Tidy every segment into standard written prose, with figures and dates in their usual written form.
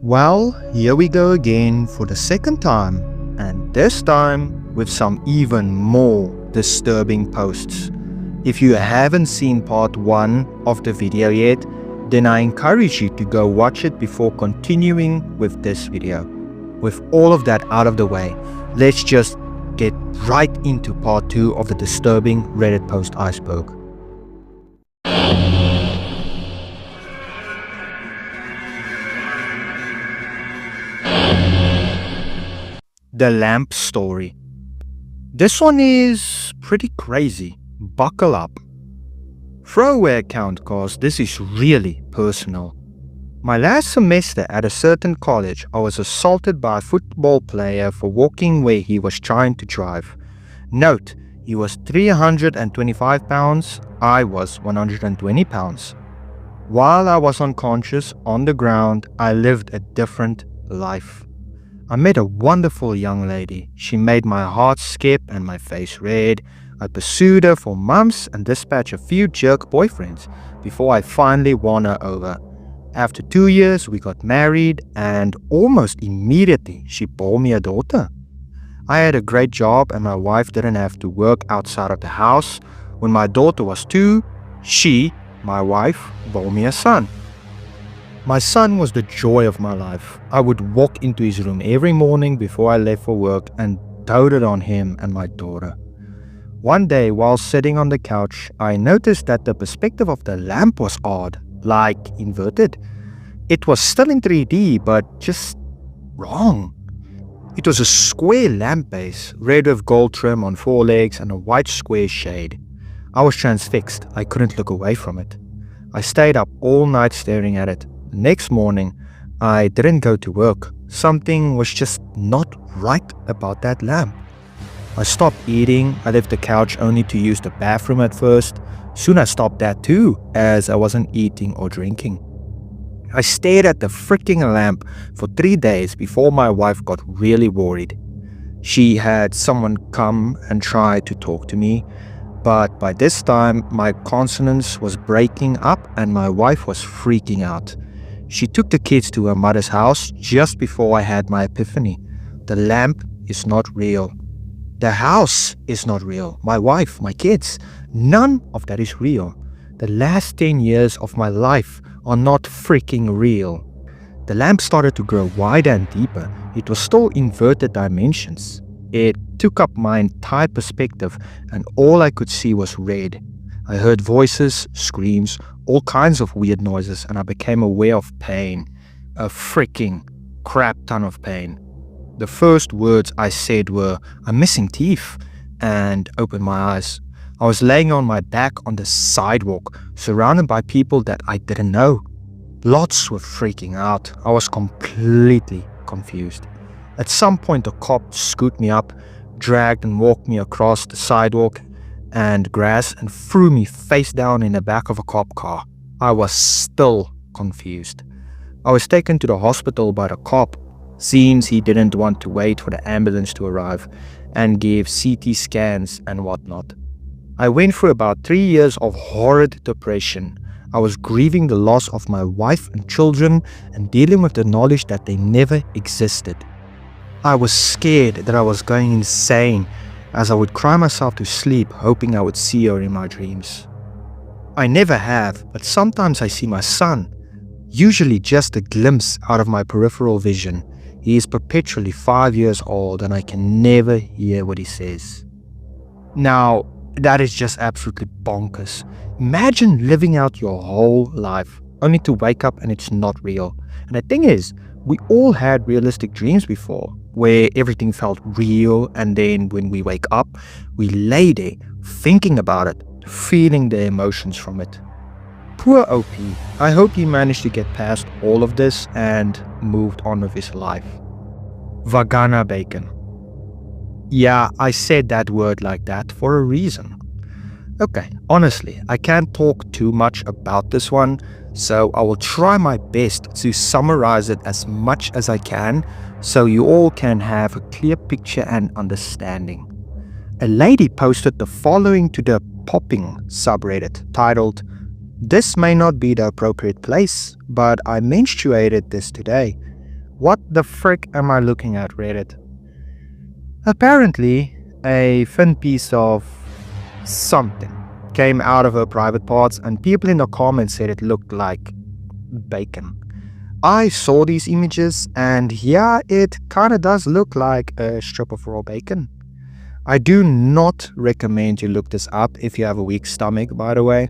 Well, here we go again for the second time, and this time with some even more disturbing posts. If you haven't seen part 1 of the video yet, then I encourage you to go watch it before continuing with this video. With all of that out of the way, let's just get right into part 2 of the disturbing Reddit post Iceberg. The lamp story. This one is pretty crazy. Buckle up. Throwaway account cause this is really personal. My last semester at a certain college, I was assaulted by a football player for walking where he was trying to drive. Note, he was 325 pounds, I was 120 pounds. While I was unconscious on the ground, I lived a different life. I met a wonderful young lady. She made my heart skip and my face red. I pursued her for months and dispatched a few jerk boyfriends before I finally won her over. After 2 years, we got married and almost immediately she bore me a daughter. I had a great job and my wife didn't have to work outside of the house. When my daughter was 2, she, my wife, bore me a son. My son was the joy of my life. I would walk into his room every morning before I left for work and doted on him and my daughter. One day, while sitting on the couch, I noticed that the perspective of the lamp was odd, like inverted. It was still in 3D, but just wrong. It was a square lamp base, red with gold trim on 4 legs and a white square shade. I was transfixed. I couldn't look away from it. I stayed up all night staring at it. The next morning, I didn't go to work. Something was just not right about that lamp. I stopped eating. I left the couch only to use the bathroom at first. Soon I stopped that too, as I wasn't eating or drinking. I stared at the freaking lamp for 3 days before my wife got really worried. She had someone come and try to talk to me, but by this time my consonance was breaking up and my wife was freaking out. She took the kids to her mother's house just before I had my epiphany. The lamp is not real. The house is not real. My wife, my kids, none of that is real. The last 10 years of my life are not freaking real. The lamp started to grow wider and deeper. It was still inverted dimensions. It took up my entire perspective and all I could see was red. I heard voices, screams, all kinds of weird noises, and I became aware of pain. A freaking crap ton of pain. The first words I said were, "I'm missing teeth," and opened my eyes. I was laying on my back on the sidewalk, surrounded by people that I didn't know. Lots were freaking out. I was completely confused. At some point, a cop scooped me up, dragged and walked me across the sidewalk and grass and threw me face down in the back of a cop car. I was still confused. I was taken to the hospital by the cop. Seems he didn't want to wait for the ambulance to arrive and give CT scans and whatnot. I went through about 3 years of horrid depression. I was grieving the loss of my wife and children and dealing with the knowledge that they never existed. I was scared that I was going insane as I would cry myself to sleep hoping I would see her in my dreams. I never have, but sometimes I see my son, usually just a glimpse out of my peripheral vision. He is perpetually 5 years old and I can never hear what he says. Now, that is just absolutely bonkers. Imagine living out your whole life only to wake up and it's not real. And the thing is, we all had realistic dreams before, where everything felt real, and then when we wake up, we lay there thinking about it, feeling the emotions from it. Poor OP. I hope he managed to get past all of this and moved on with his life. Vagina bacon. Yeah, I said that word like that for a reason. Okay, honestly, I can't talk too much about this one, so I will try my best to summarize it as much as I can so you all can have a clear picture and understanding. A lady posted the following to the popping subreddit titled, "This may not be the appropriate place, but I menstruated this today. What the frick am I looking at, Reddit? Apparently, a thin piece of something came out of her private parts, and people in the comments said it looked like bacon. I saw these images, and yeah, it kinda does look like a strip of raw bacon. I do not recommend you look this up if you have a weak stomach, by the way.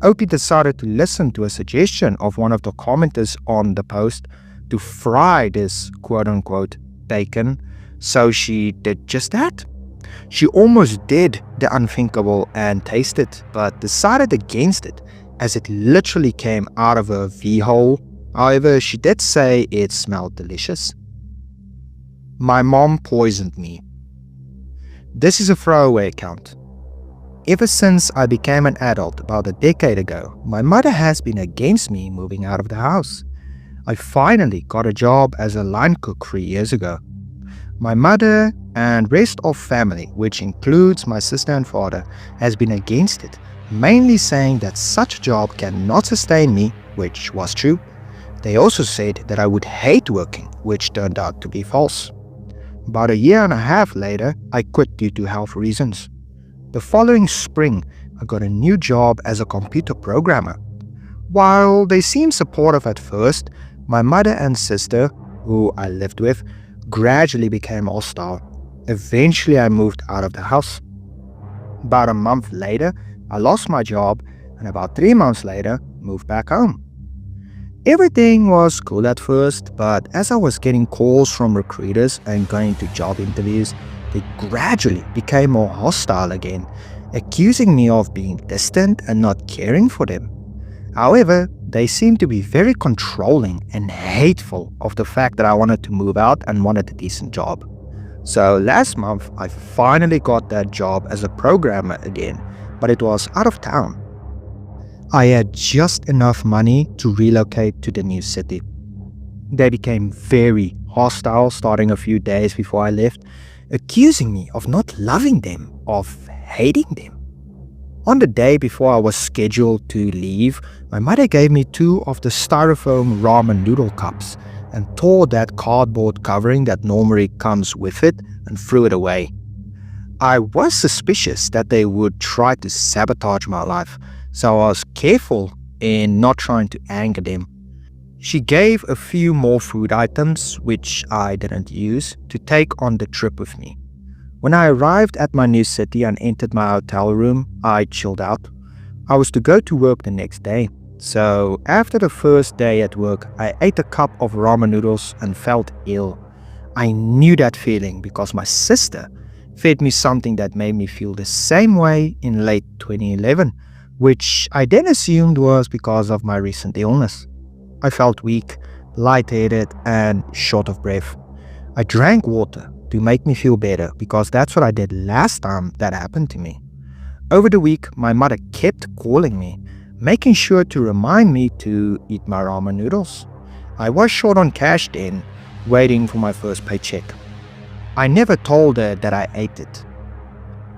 Opie decided to listen to a suggestion of one of the commenters on the post to fry this quote-unquote bacon, so she did just that. She almost did the unthinkable and tasted it, but decided against it as it literally came out of her V-hole. However, she did say it smelled delicious. My mom poisoned me. This is a throwaway account. Ever since I became an adult about a decade ago, my mother has been against me moving out of the house. I finally got a job as a line cook 3 years ago. My mother and rest of family, which includes my sister and father, has been against it, mainly saying that such a job cannot sustain me, which was true. They also said that I would hate working, which turned out to be false. About a year and a half later, I quit due to health reasons. The following spring, I got a new job as a computer programmer. While they seemed supportive at first, my mother and sister, who I lived with, gradually became hostile. Eventually, I moved out of the house. About a month later, I lost my job, and about 3 months later, moved back home. Everything was cool at first, but as I was getting calls from recruiters and going to job interviews, they gradually became more hostile again, accusing me of being distant and not caring for them. However, they seemed to be very controlling and hateful of the fact that I wanted to move out and wanted a decent job. So last month, I finally got that job as a programmer again, but it was out of town. I had just enough money to relocate to the new city. They became very hostile starting a few days before I left, accusing me of not loving them, of hating them. On the day before I was scheduled to leave, my mother gave me 2 of the styrofoam ramen noodle cups and tore that cardboard covering that normally comes with it and threw it away. I was suspicious that they would try to sabotage my life, so I was careful in not trying to anger them. She gave a few more food items, which I didn't use, to take on the trip with me. When I arrived at my new city and entered my hotel room, I chilled out. I was to go to work the next day. So after the first day at work, I ate a cup of ramen noodles and felt ill. I knew that feeling because my sister fed me something that made me feel the same way in late 2011, which I then assumed was because of my recent illness. I felt weak, lightheaded, and short of breath. I drank water to make me feel better because that's what I did last time that happened to me. Over the week, my mother kept calling me, making sure to remind me to eat my ramen noodles. I was short on cash then, waiting for my first paycheck. I never told her that I ate it.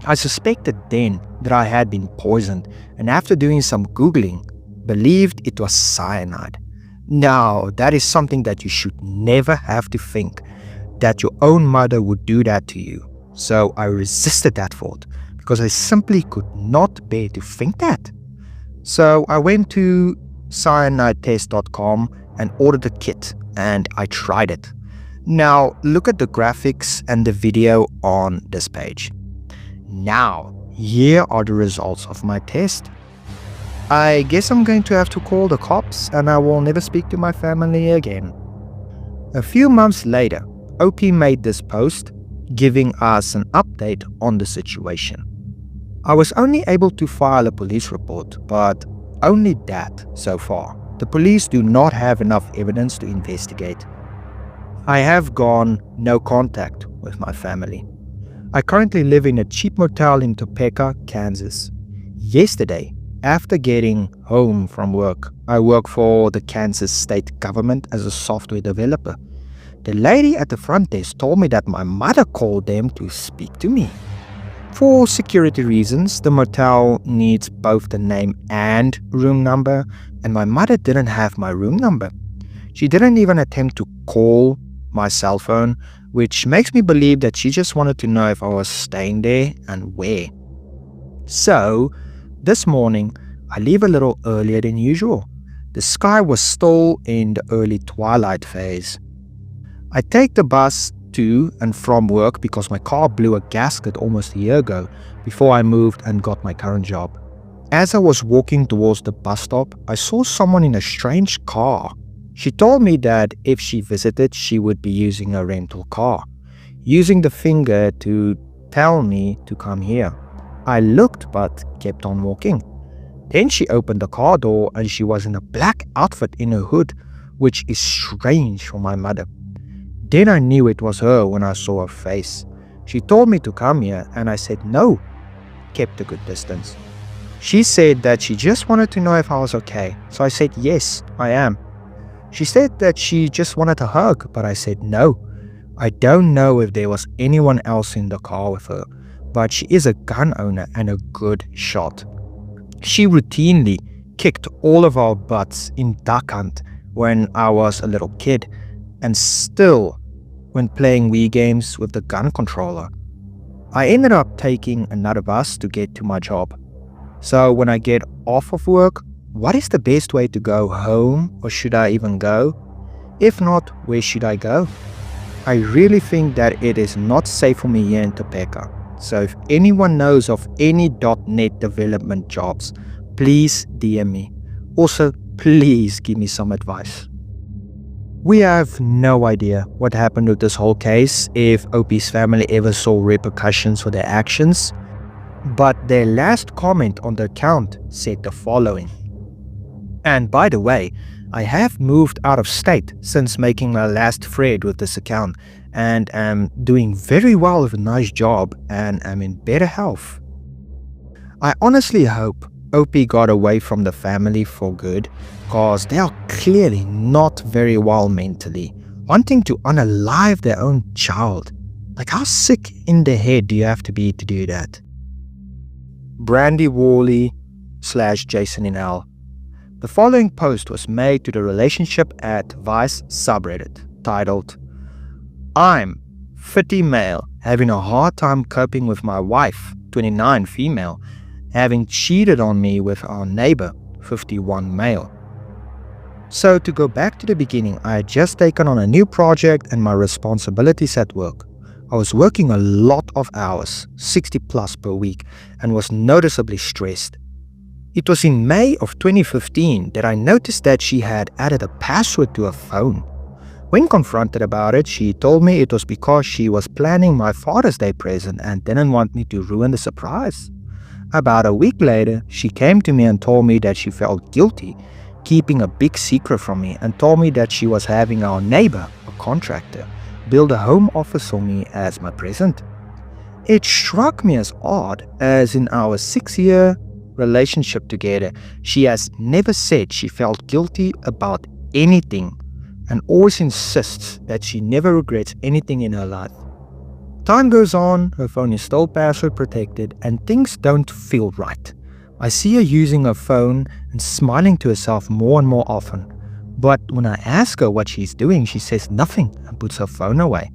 I suspected then that I had been poisoned, and after doing some Googling, believed it was cyanide. Now, that is something that you should never have to think, that your own mother would do that to you. So I resisted that thought, because I simply could not bear to think that. So I went to cyanidetest.com and ordered a kit, and I tried it. Now, look at the graphics and the video on this page. Now, here are the results of my test. I guess I'm going to have to call the cops and I will never speak to my family again. A few months later, OP made this post giving us an update on the situation. I was only able to file a police report, but only that so far. The police do not have enough evidence to investigate. I have gone no contact with my family. I currently live in a cheap motel in Topeka, Kansas. Yesterday, after getting home from work, I work for the Kansas state government as a software developer. The lady at the front desk told me that my mother called them to speak to me. For security reasons, the motel needs both the name and room number, and my mother didn't have my room number. She didn't even attempt to call my cell phone, which makes me believe that she just wanted to know if I was staying there and where. So, this morning, I leave a little earlier than usual. The sky was still in the early twilight phase. I take the bus to and from work because my car blew a gasket almost a year ago before I moved and got my current job. As I was walking towards the bus stop, I saw someone in a strange car. She told me that if she visited, she would be using a rental car, using the finger to tell me to come here. I looked but kept on walking. Then she opened the car door and she was in a black outfit in a hood, which is strange for my mother. Then I knew it was her when I saw her face. She told me to come here and I said no, kept a good distance. She said that she just wanted to know if I was okay, so I said yes, I am. She said that she just wanted a hug, but I said no. I don't know if there was anyone else in the car with her, but she is a gun owner and a good shot. She routinely kicked all of our butts in duck hunt when I was a little kid, and still when playing Wii games with the gun controller. I ended up taking another bus to get to my job. So when I get off of work, what is the best way to go home, or should I even go? If not, where should I go? I really think that it is not safe for me here in Topeka. So if anyone knows of any .NET development jobs, please DM me. Also, please give me some advice. We have no idea what happened with this whole case, if OP's family ever saw repercussions for their actions, but their last comment on the account said the following. And by the way, I have moved out of state since making my last thread with this account and am doing very well with a nice job and am in better health. I honestly hope OP got away from the family for good, cause they are clearly not very well mentally, wanting to unalive their own child. Like, how sick in the head do you have to be to do that? Brandy Worley / Jason in L. The following post was made to the Relationship at Vice subreddit, titled, I'm 50 male, having a hard time coping with my wife, 29 female, having cheated on me with our neighbor, 51 male. So to go back to the beginning, I had just taken on a new project and my responsibilities at work. I was working a lot of hours, 60 plus per week, and was noticeably stressed. It was in May of 2015 that I noticed that she had added a password to her phone. When confronted about it, she told me it was because she was planning my Father's Day present and didn't want me to ruin the surprise. About a week later, she came to me and told me that she felt guilty keeping a big secret from me and told me that she was having our neighbor, a contractor, build a home office for me as my present. It struck me as odd, as in our 6-year relationship together, she has never said she felt guilty about anything and always insists that she never regrets anything in her life. Time goes on, her phone is still password protected, and things don't feel right. I see her using her phone and smiling to herself more and more often. But when I ask her what she's doing, she says nothing and puts her phone away.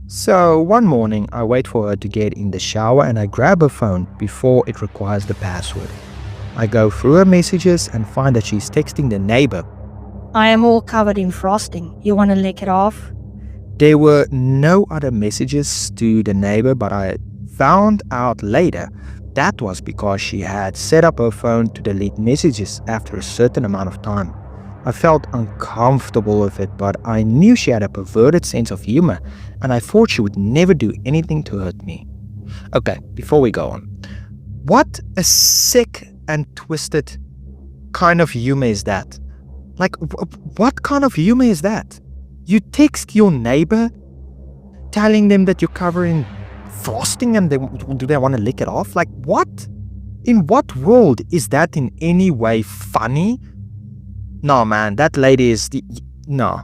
So one morning, I wait for her to get in the shower and I grab her phone before it requires the password. I go through her messages and find that she's texting the neighbor. I am all covered in frosting. You want to lick it off? There were no other messages to the neighbor, but I found out later that was because she had set up her phone to delete messages after a certain amount of time. I felt uncomfortable with it, but I knew she had a perverted sense of humor, and I thought she would never do anything to hurt me. Okay, before we go on, what a sick and twisted kind of humor is that? Like, what kind of humor is that? You text your neighbor telling them that you're covering frosting and do they want to lick it off? Like, what? In what world is that in any way funny? No, man, that lady is no,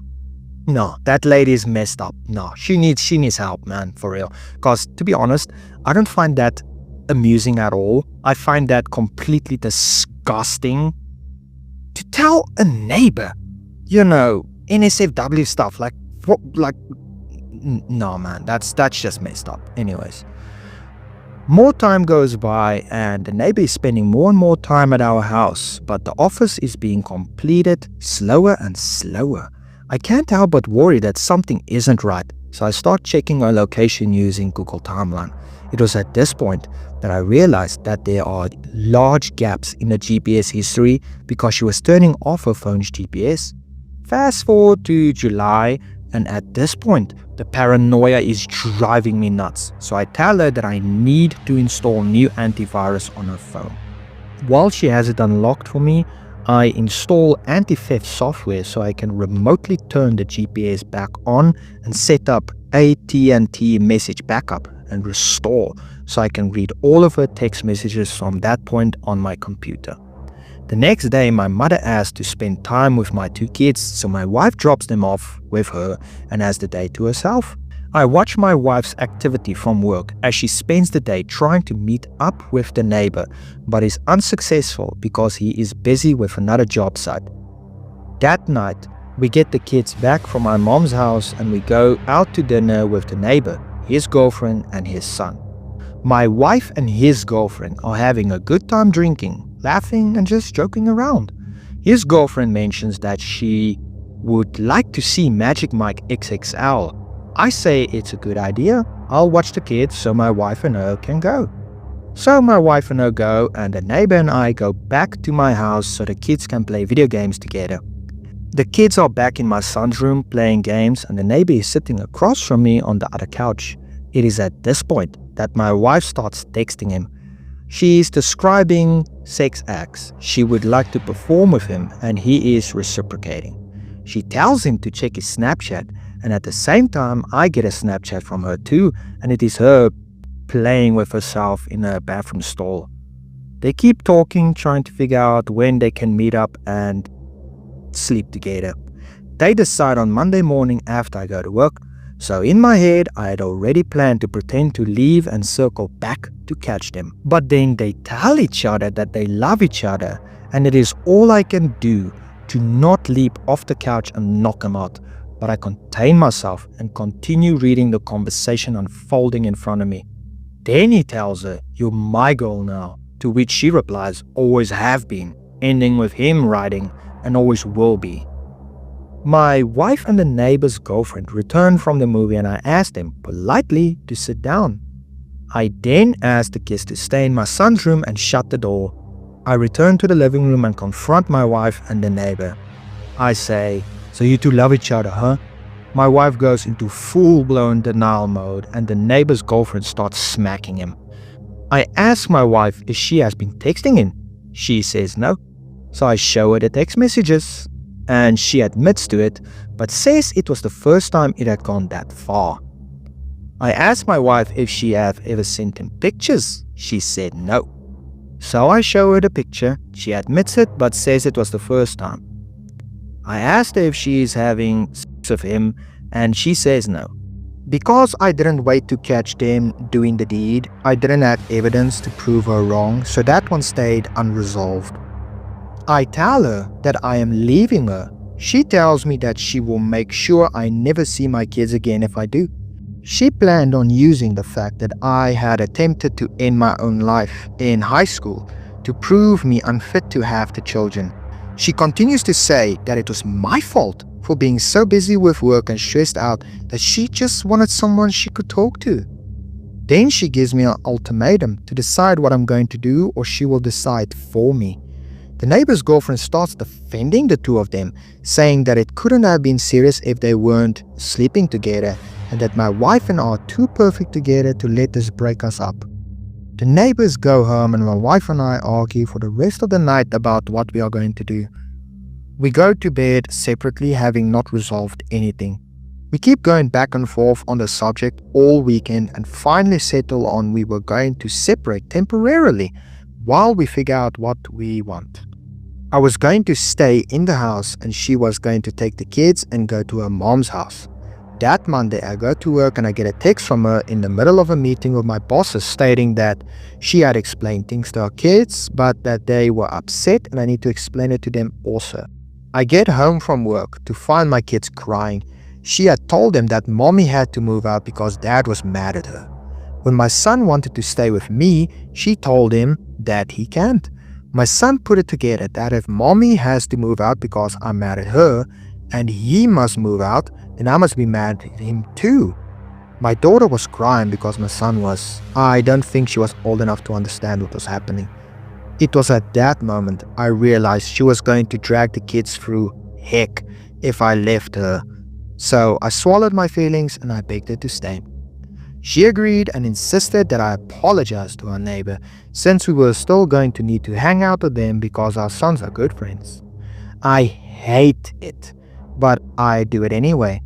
that lady is messed up. No, she needs help, man, for real. Because to be honest, I don't find that amusing at all. I find that completely disgusting. To tell a neighbor, NSFW stuff. Like, what? Like, no, man, that's just messed up. Anyways, more time goes by and the neighbor is spending more and more time at our house, but the office is being completed slower and slower. I can't help but worry that something isn't right, so I start checking her location using Google Timeline. It was at this point that I realized that there are large gaps in the GPS history because she was turning off her phone's GPS. Fast forward to July, and at this point, the paranoia is driving me nuts. So I tell her that I need to install new antivirus on her phone. While she has it unlocked for me, I install anti-theft software so I can remotely turn the GPS back on and set up AT&T message backup and restore so I can read all of her text messages from that point on my computer. The next day, my mother asked to spend time with my 2 kids, so my wife drops them off with her and has the day to herself. I watch my wife's activity from work as she spends the day trying to meet up with the neighbor, but is unsuccessful because he is busy with another job site. That night, we get the kids back from my mom's house and we go out to dinner with the neighbor, his girlfriend and his son. My wife and his girlfriend are having a good time drinking, laughing and just joking around. His girlfriend mentions that she would like to see Magic Mike XXL. I say it's a good idea. I'll watch the kids so my wife and her can go. So my wife and her go, and the neighbor and I go back to my house so the kids can play video games together. The kids are back in my son's room playing games, and the neighbor is sitting across from me on the other couch. It is at this point that my wife starts texting him. She is describing sex acts she would like to perform with him, and he is reciprocating. She tells him to check his Snapchat, and at the same time I get a Snapchat from her too, and it is her playing with herself in a bathroom stall. They keep talking, trying to figure out when they can meet up and sleep together. They decide on Monday morning after I go to work, so in my head I had already planned to pretend to leave and circle back to catch them. But then they tell each other that they love each other, and it is all I can do to not leap off the couch and knock them out. But I contain myself and continue reading the conversation unfolding in front of me. Then he tells her, "You're my girl now," to which she replies, "Always have been," ending with him writing, "and always will be." My wife and the neighbor's girlfriend returned from the movie and I asked them politely to sit down. I then asked the kids to stay in my son's room and shut the door. I return to the living room and confront my wife and the neighbor. I say, "So you two love each other, huh?" My wife goes into full-blown denial mode and the neighbor's girlfriend starts smacking him. I ask my wife if she has been texting him. She says no. So I show her the text messages and she admits to it, but says it was the first time it had gone that far. I asked my wife if she had ever sent him pictures. She said no. So I show her the picture. She admits it, but says it was the first time. I asked her if she is having sex with him, and she says no. Because I didn't wait to catch them doing the deed, I didn't have evidence to prove her wrong, so that one stayed unresolved. I tell her that I am leaving her. She tells me that she will make sure I never see my kids again if I do. She planned on using the fact that I had attempted to end my own life in high school to prove me unfit to have the children. She continues to say that it was my fault for being so busy with work and stressed out that she just wanted someone she could talk to. Then she gives me an ultimatum to decide what I'm going to do, or she will decide for me. The neighbor's girlfriend starts defending the two of them, saying that it couldn't have been serious if they weren't sleeping together, and that my wife and I are too perfect together to let this break us up. The neighbors go home and my wife and I argue for the rest of the night about what we are going to do. We go to bed separately, having not resolved anything. We keep going back and forth on the subject all weekend and finally settle on we were going to separate temporarily while we figure out what we want. I was going to stay in the house and she was going to take the kids and go to her mom's house. That Monday I go to work and I get a text from her in the middle of a meeting with my bosses stating that she had explained things to her kids but that they were upset and I need to explain it to them also. I get home from work to find my kids crying. She had told them that mommy had to move out because dad was mad at her. When my son wanted to stay with me, she told him that he can't. My son put it together that if mommy has to move out because I'm mad at her, and he must move out, then I must be mad at him too. My daughter was crying because my son was. I don't think she was old enough to understand what was happening. It was at that moment I realized she was going to drag the kids through heck if I left her. So I swallowed my feelings and I begged her to stay. She agreed and insisted that I apologize to our neighbor, since we were still going to need to hang out with them because our sons are good friends. I hate it, but I do it anyway.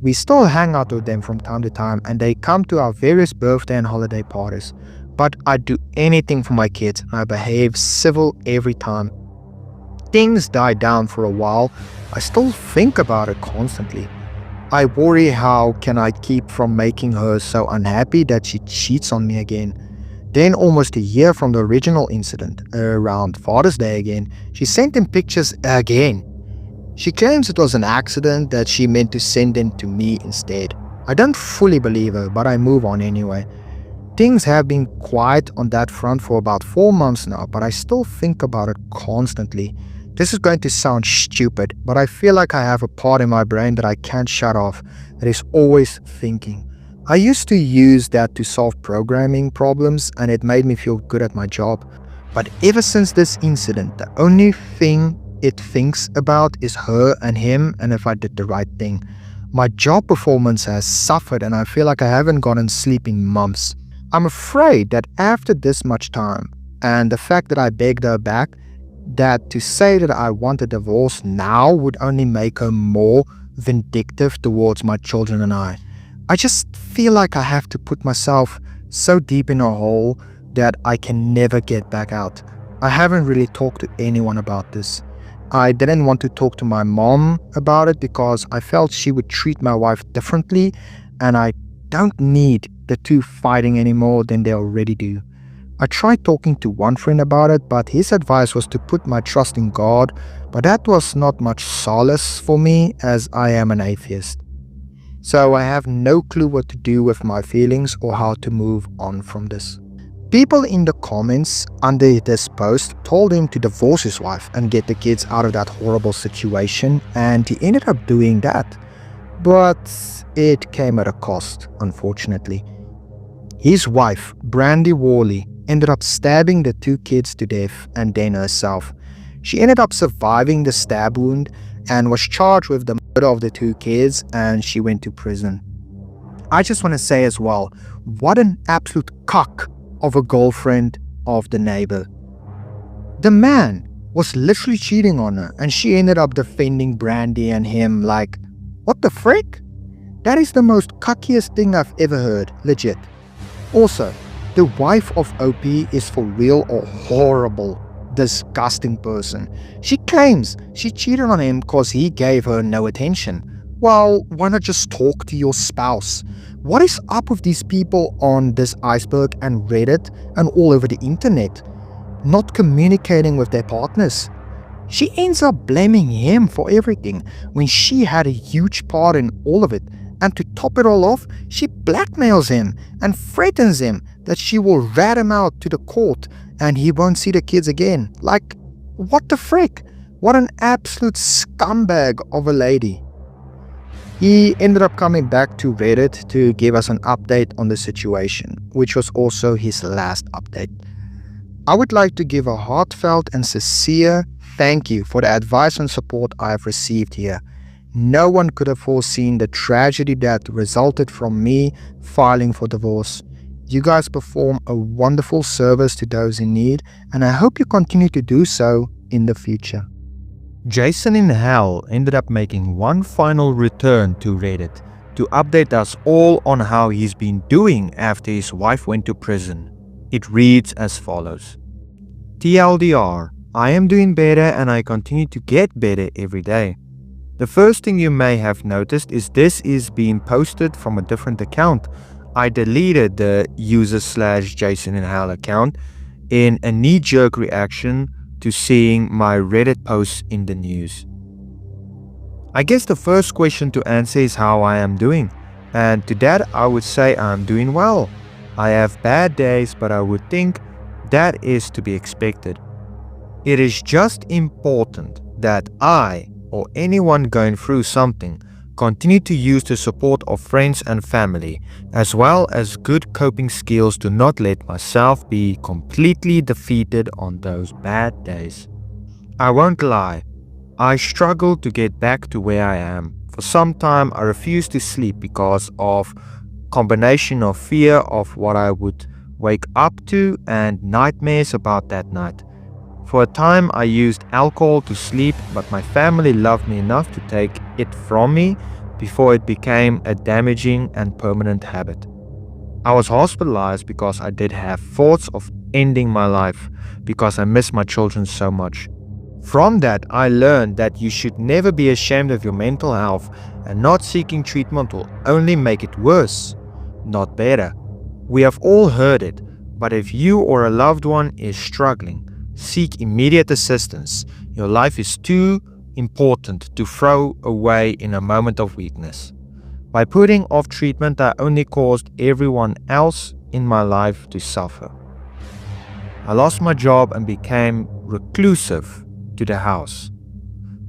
We still hang out with them from time to time and they come to our various birthday and holiday parties. But I do anything for my kids and I behave civil every time. Things die down for a while. I still think about it constantly. I worry how can I keep from making her so unhappy that she cheats on me again. Then almost a year from the original incident, around Father's Day again, she sent him pictures again. She claims it was an accident, that she meant to send them to me instead. I don't fully believe her, but I move on anyway. Things have been quiet on that front for about 4 months now, but I still think about it constantly. This is going to sound stupid, but I feel like I have a part in my brain that I can't shut off, that is always thinking. I used to use that to solve programming problems and it made me feel good at my job. But ever since this incident, the only thing it thinks about is her and him and if I did the right thing. My job performance has suffered and I feel like I haven't gotten sleep in months. I'm afraid that after this much time and the fact that I begged her back, that to say that I want a divorce now would only make her more vindictive towards my children and I. I just feel like I have to put myself so deep in a hole that I can never get back out. I haven't really talked to anyone about this. I didn't want to talk to my mom about it because I felt she would treat my wife differently and I don't need the two fighting any more than they already do. I tried talking to one friend about it, but his advice was to put my trust in God, but that was not much solace for me as I am an atheist. So I have no clue what to do with my feelings or how to move on from this. People in the comments under this post told him to divorce his wife and get the kids out of that horrible situation, and he ended up doing that. But it came at a cost, unfortunately. His wife, Brandy Worley, ended up stabbing the two kids to death and then herself. She ended up surviving the stab wound and was charged with the murder of the two kids, and she went to prison. I just want to say as well, what an absolute cuck of a girlfriend of the neighbor. The man was literally cheating on her and she ended up defending Brandy and him like, what the frick? That is the most cuckiest thing I've ever heard, legit. Also, the wife of OP is for real a horrible, disgusting person. She claims she cheated on him because he gave her no attention. Well, why not just talk to your spouse? What is up with these people on this Iceberg and Reddit and all over the internet? Not communicating with their partners. She ends up blaming him for everything when she had a huge part in all of it. And to top it all off, she blackmails him and threatens him that she will rat him out to the court and he won't see the kids again. Like, what the frick? What an absolute scumbag of a lady. He ended up coming back to Reddit to give us an update on the situation, which was also his last update. I would like to give a heartfelt and sincere thank you for the advice and support I have received here. No one could have foreseen the tragedy that resulted from me filing for divorce. You guys perform a wonderful service to those in need, and I hope you continue to do so in the future. Jason in Hell ended up making one final return to Reddit to update us all on how he's been doing after his wife went to prison. It reads as follows. TLDR, I am doing better and I continue to get better every day. The first thing you may have noticed is this is being posted from a different account. I deleted the user/Jason in Hell account in a knee-jerk reaction to seeing my Reddit posts in the news. I guess the first question to answer is how I am doing. And to that, I would say I'm doing well. I have bad days, but I would think that is to be expected. It is just important that I, or anyone going through something, continue to use the support of friends and family, as well as good coping skills to not let myself be completely defeated on those bad days. I won't lie, I struggle to get back to where I am. For some time, I refused to sleep because of combination of fear of what I would wake up to and nightmares about that night. For a time, I used alcohol to sleep, but my family loved me enough to take it from me before it became a damaging and permanent habit. I was hospitalized because I did have thoughts of ending my life because I miss my children so much. From that, I learned that you should never be ashamed of your mental health, and not seeking treatment will only make it worse, not better. We have all heard it, but if you or a loved one is struggling, seek immediate assistance. Your life is too important to throw away in a moment of weakness. By putting off treatment, I only caused everyone else in my life to suffer. I lost my job and became reclusive to the house.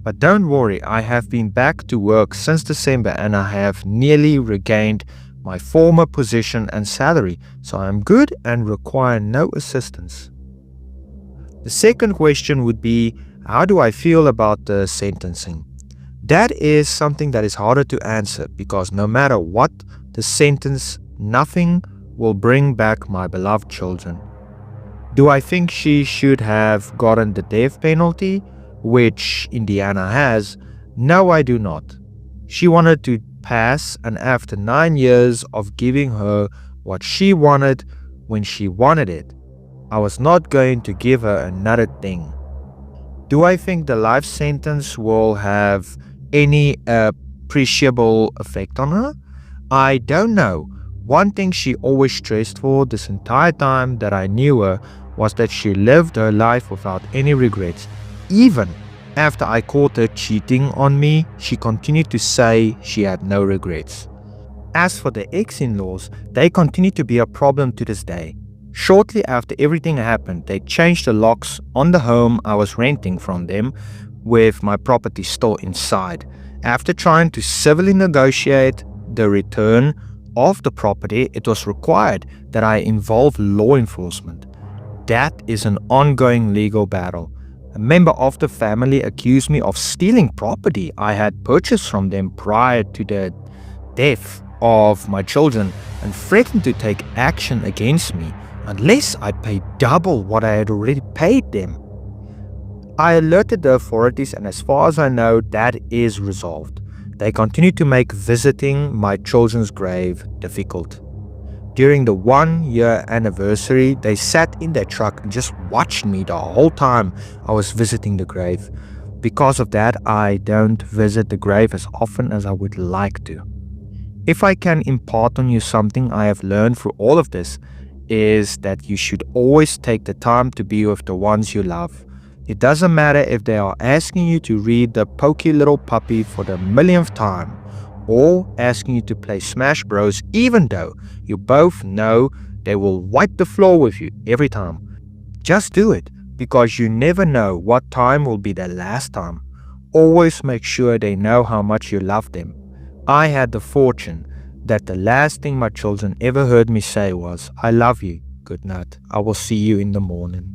But don't worry, I have been back to work since December and I have nearly regained my former position and salary, so I am good and require no assistance. The second question would be, how do I feel about the sentencing? That is something that is harder to answer because no matter what the sentence, nothing will bring back my beloved children. Do I think she should have gotten the death penalty, which Indiana has? No, I do not. She wanted to pass, and after 9 years of giving her what she wanted when she wanted it, I was not going to give her another thing. Do I think the life sentence will have any appreciable effect on her? I don't know. One thing she always stressed for this entire time that I knew her was that she lived her life without any regrets. Even after I caught her cheating on me, she continued to say she had no regrets. As for the ex-in-laws, they continue to be a problem to this day. Shortly after everything happened, they changed the locks on the home I was renting from them, with my property still inside. After trying to civilly negotiate the return of the property, it was required that I involve law enforcement. That is an ongoing legal battle. A member of the family accused me of stealing property I had purchased from them prior to the death of my children and threatened to take action against me unless I paid double what I had already paid them. I alerted the authorities, and as far as I know, that is resolved. They continue to make visiting my children's grave difficult. During the 1-year anniversary, they sat in their truck and just watched me the whole time I was visiting the grave. Because of that, I don't visit the grave as often as I would like to. If I can impart on you something I have learned through all of this, is that you should always take the time to be with the ones you love. It doesn't matter if they are asking you to read The Pokey Little Puppy for the millionth time, or asking you to play Smash Bros, even though you both know they will wipe the floor with you every time. Just do it, because you never know what time will be the last time. Always make sure they know how much you love them. I had the fortune that the last thing my children ever heard me say was, "I love you, good night, I will see you in the morning."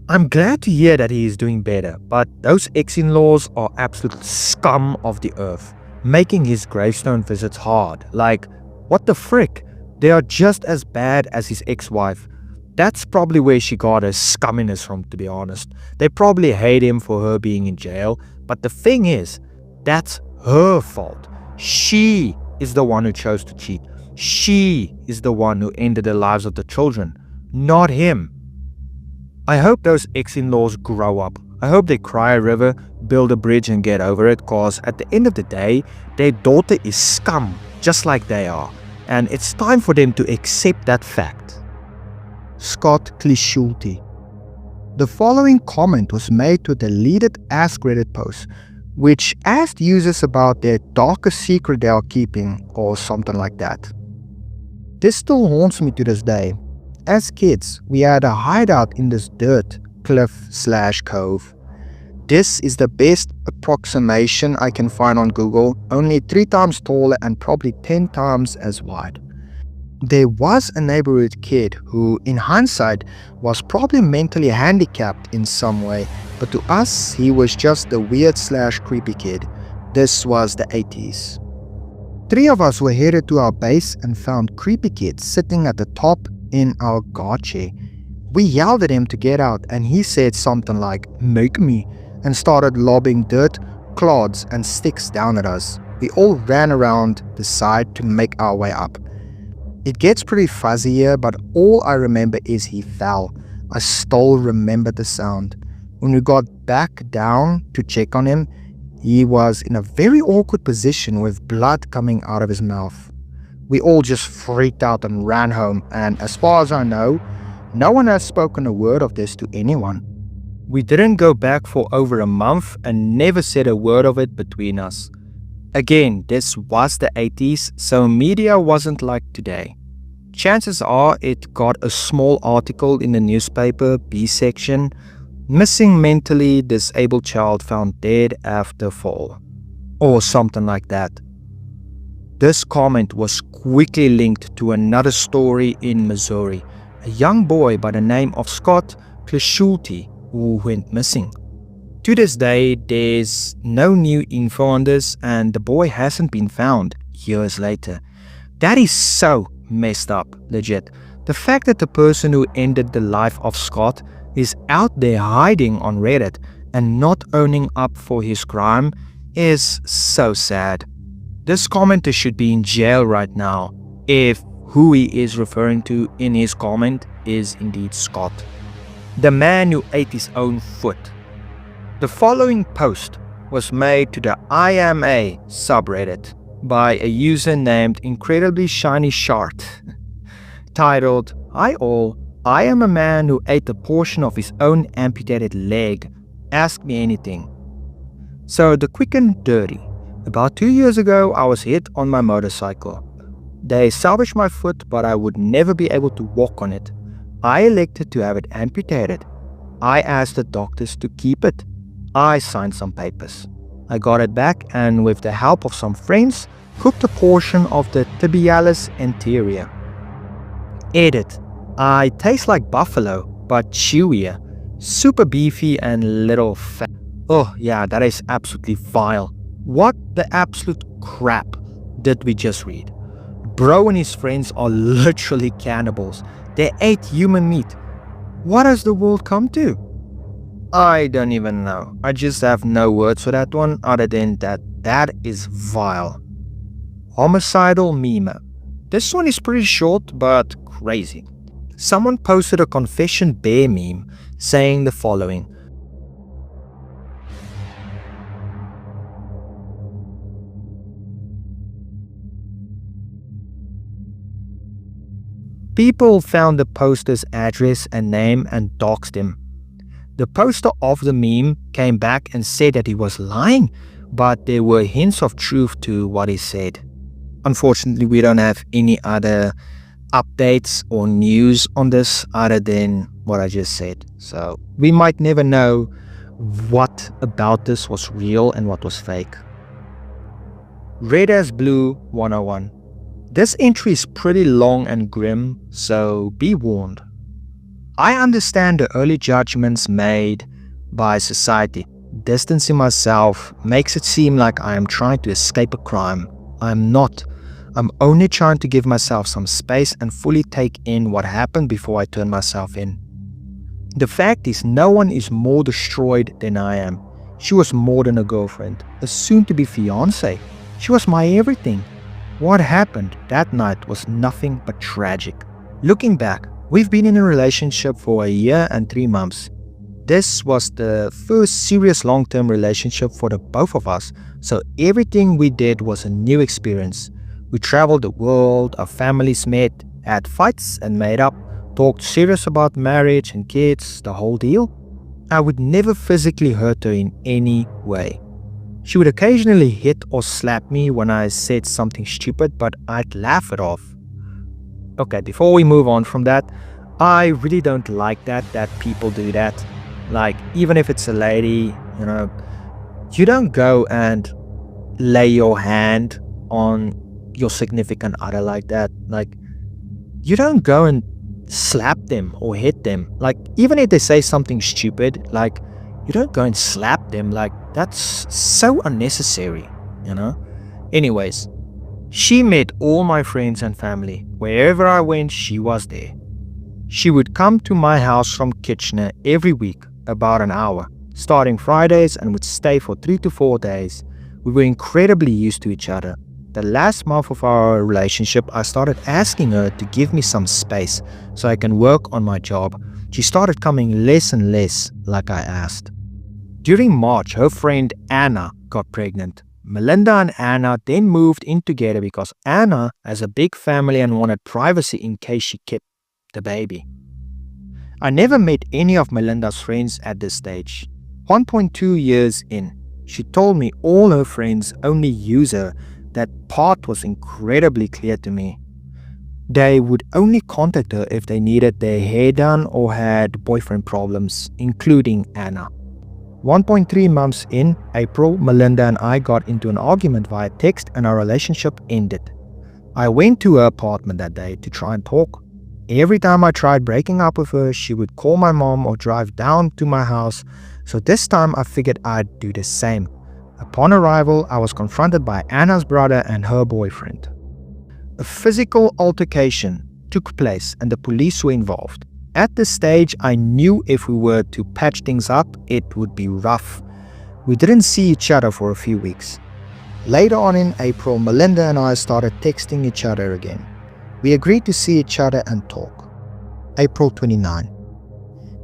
I'm glad to hear that he is doing better, but those ex-in-laws are absolute scum of the earth, making his gravestone visits hard. Like, what the frick? They are just as bad as his ex-wife. That's probably where she got her scumminess from, to be honest. They probably hate him for her being in jail, but the thing is, that's her fault. She is the one who chose to cheat. She is the one who ended the lives of the children, not him. I hope those ex-in-laws grow up. I hope they cry a river, build a bridge and get over it, cause at the end of the day, their daughter is scum, just like they are. And it's time for them to accept that fact. Scott Clischulte. The following comment was made to a deleted Ask Reddit post, which asked users about their darkest secret they are keeping or something like that. This still haunts me to this day. As kids, we had a hideout in this dirt cliff/cove. This is the best approximation I can find on Google, only 3 times taller and probably 10 times as wide. There was a neighborhood kid who, in hindsight, was probably mentally handicapped in some way, but to us, he was just the weird/creepy kid. This was the 80s. 3 of us were headed to our base and found creepy kid sitting at the top in our guard chair. We yelled at him to get out and he said something like, "Make me," and started lobbing dirt, clods and sticks down at us. We all ran around the side to make our way up. It gets pretty fuzzy here, but all I remember is he fell. I still remember the sound. When we got back down to check on him, he was in a very awkward position with blood coming out of his mouth. We all just freaked out and ran home, and as far as I know, no one has spoken a word of this to anyone. We didn't go back for over a month and never said a word of it between us. Again, this was the 80s, so media wasn't like today. Chances are it got a small article in the newspaper B section, "Missing mentally disabled child found dead after fall," or something like that. This comment was quickly linked to another story in Missouri, a young boy by the name of Scott Glacier who went missing. To this day, there's no new info on this and the boy hasn't been found years later. That is so messed up, legit. The fact that the person who ended the life of Scott is out there hiding on Reddit and not owning up for his crime is so sad. This commenter should be in jail right now if who he is referring to in his comment is indeed Scott, the man who ate his own foot. The following post was made to the IMA subreddit by a user named Incredibly Shiny Shart, titled, "Hi all, I am a man who ate a portion of his own amputated leg. Ask me anything." So the quick and dirty. About 2 years ago, I was hit on my motorcycle. They salvaged my foot, but I would never be able to walk on it. I elected to have it amputated. I asked the doctors to keep it. I signed some papers. I got it back and with the help of some friends, cooked a portion of the tibialis anterior. Edit. I taste like buffalo, but chewier. Super beefy and little fat. Oh yeah, that is absolutely vile. What the absolute crap did we just read? Bro and his friends are literally cannibals. They ate human meat. What has the world come to? I don't even know. I just have no words for that one other than that is vile. Homicidal meme. This one is pretty short but crazy. Someone posted a confession bear meme saying the following. People found the poster's address and name and doxed him. The poster of the meme came back and said that he was lying, but there were hints of truth to what he said. Unfortunately, we don't have any other updates or news on this other than what I just said. So we might never know what about this was real and what was fake. Red as Blue 101. This entry is pretty long and grim, so be warned. I understand the early judgments made by society. Distancing myself makes it seem like I am trying to escape a crime. I'm not. I'm only trying to give myself some space and fully take in what happened before I turn myself in. The fact is, no one is more destroyed than I am. She was more than a girlfriend, a soon-to-be fiancé. She was my everything. What happened that night was nothing but tragic. Looking back, we've been in a relationship for 1 year and 3 months. This was the first serious long-term relationship for the both of us, so everything we did was a new experience. We traveled the world, our families met, had fights and made up, talked serious about marriage and kids, the whole deal. I would never physically hurt her in any way. She would occasionally hit or slap me when I said something stupid, but I'd laugh it off. Okay, before we move on from that, I really don't like that people do that. Like, even if it's a lady, you don't go and lay your hand on your significant other like that. Like, you don't go and slap them or hit them. Like, even if they say something stupid, like, you don't go and slap them. Like, that's so unnecessary, Anyways, she met all my friends and family. Wherever I went, she was there. She would come to my house from Kitchener every week, about an hour, starting Fridays, and would stay for 3 to 4 days. We were incredibly used to each other. The last month of our relationship, I started asking her to give me some space so I can work on my job. She started coming less and less like I asked. During March, her friend Anna got pregnant. Melinda and Anna then moved in together because Anna has a big family and wanted privacy in case she kept the baby. I never met any of Melinda's friends at this stage. 1.2 years in, she told me all her friends only use her. That part was incredibly clear to me. They would only contact her if they needed their hair done or had boyfriend problems, including Anna. 1.3 months in, April, Melinda and I got into an argument via text and our relationship ended. I went to her apartment that day to try and talk. Every time I tried breaking up with her, she would call my mom or drive down to my house, so this time I figured I'd do the same. Upon arrival, I was confronted by Anna's brother and her boyfriend. A physical altercation took place and the police were involved. At this stage, I knew if we were to patch things up, it would be rough. We didn't see each other for a few weeks. Later on in April, Melinda and I started texting each other again. We agreed to see each other and talk. April 29.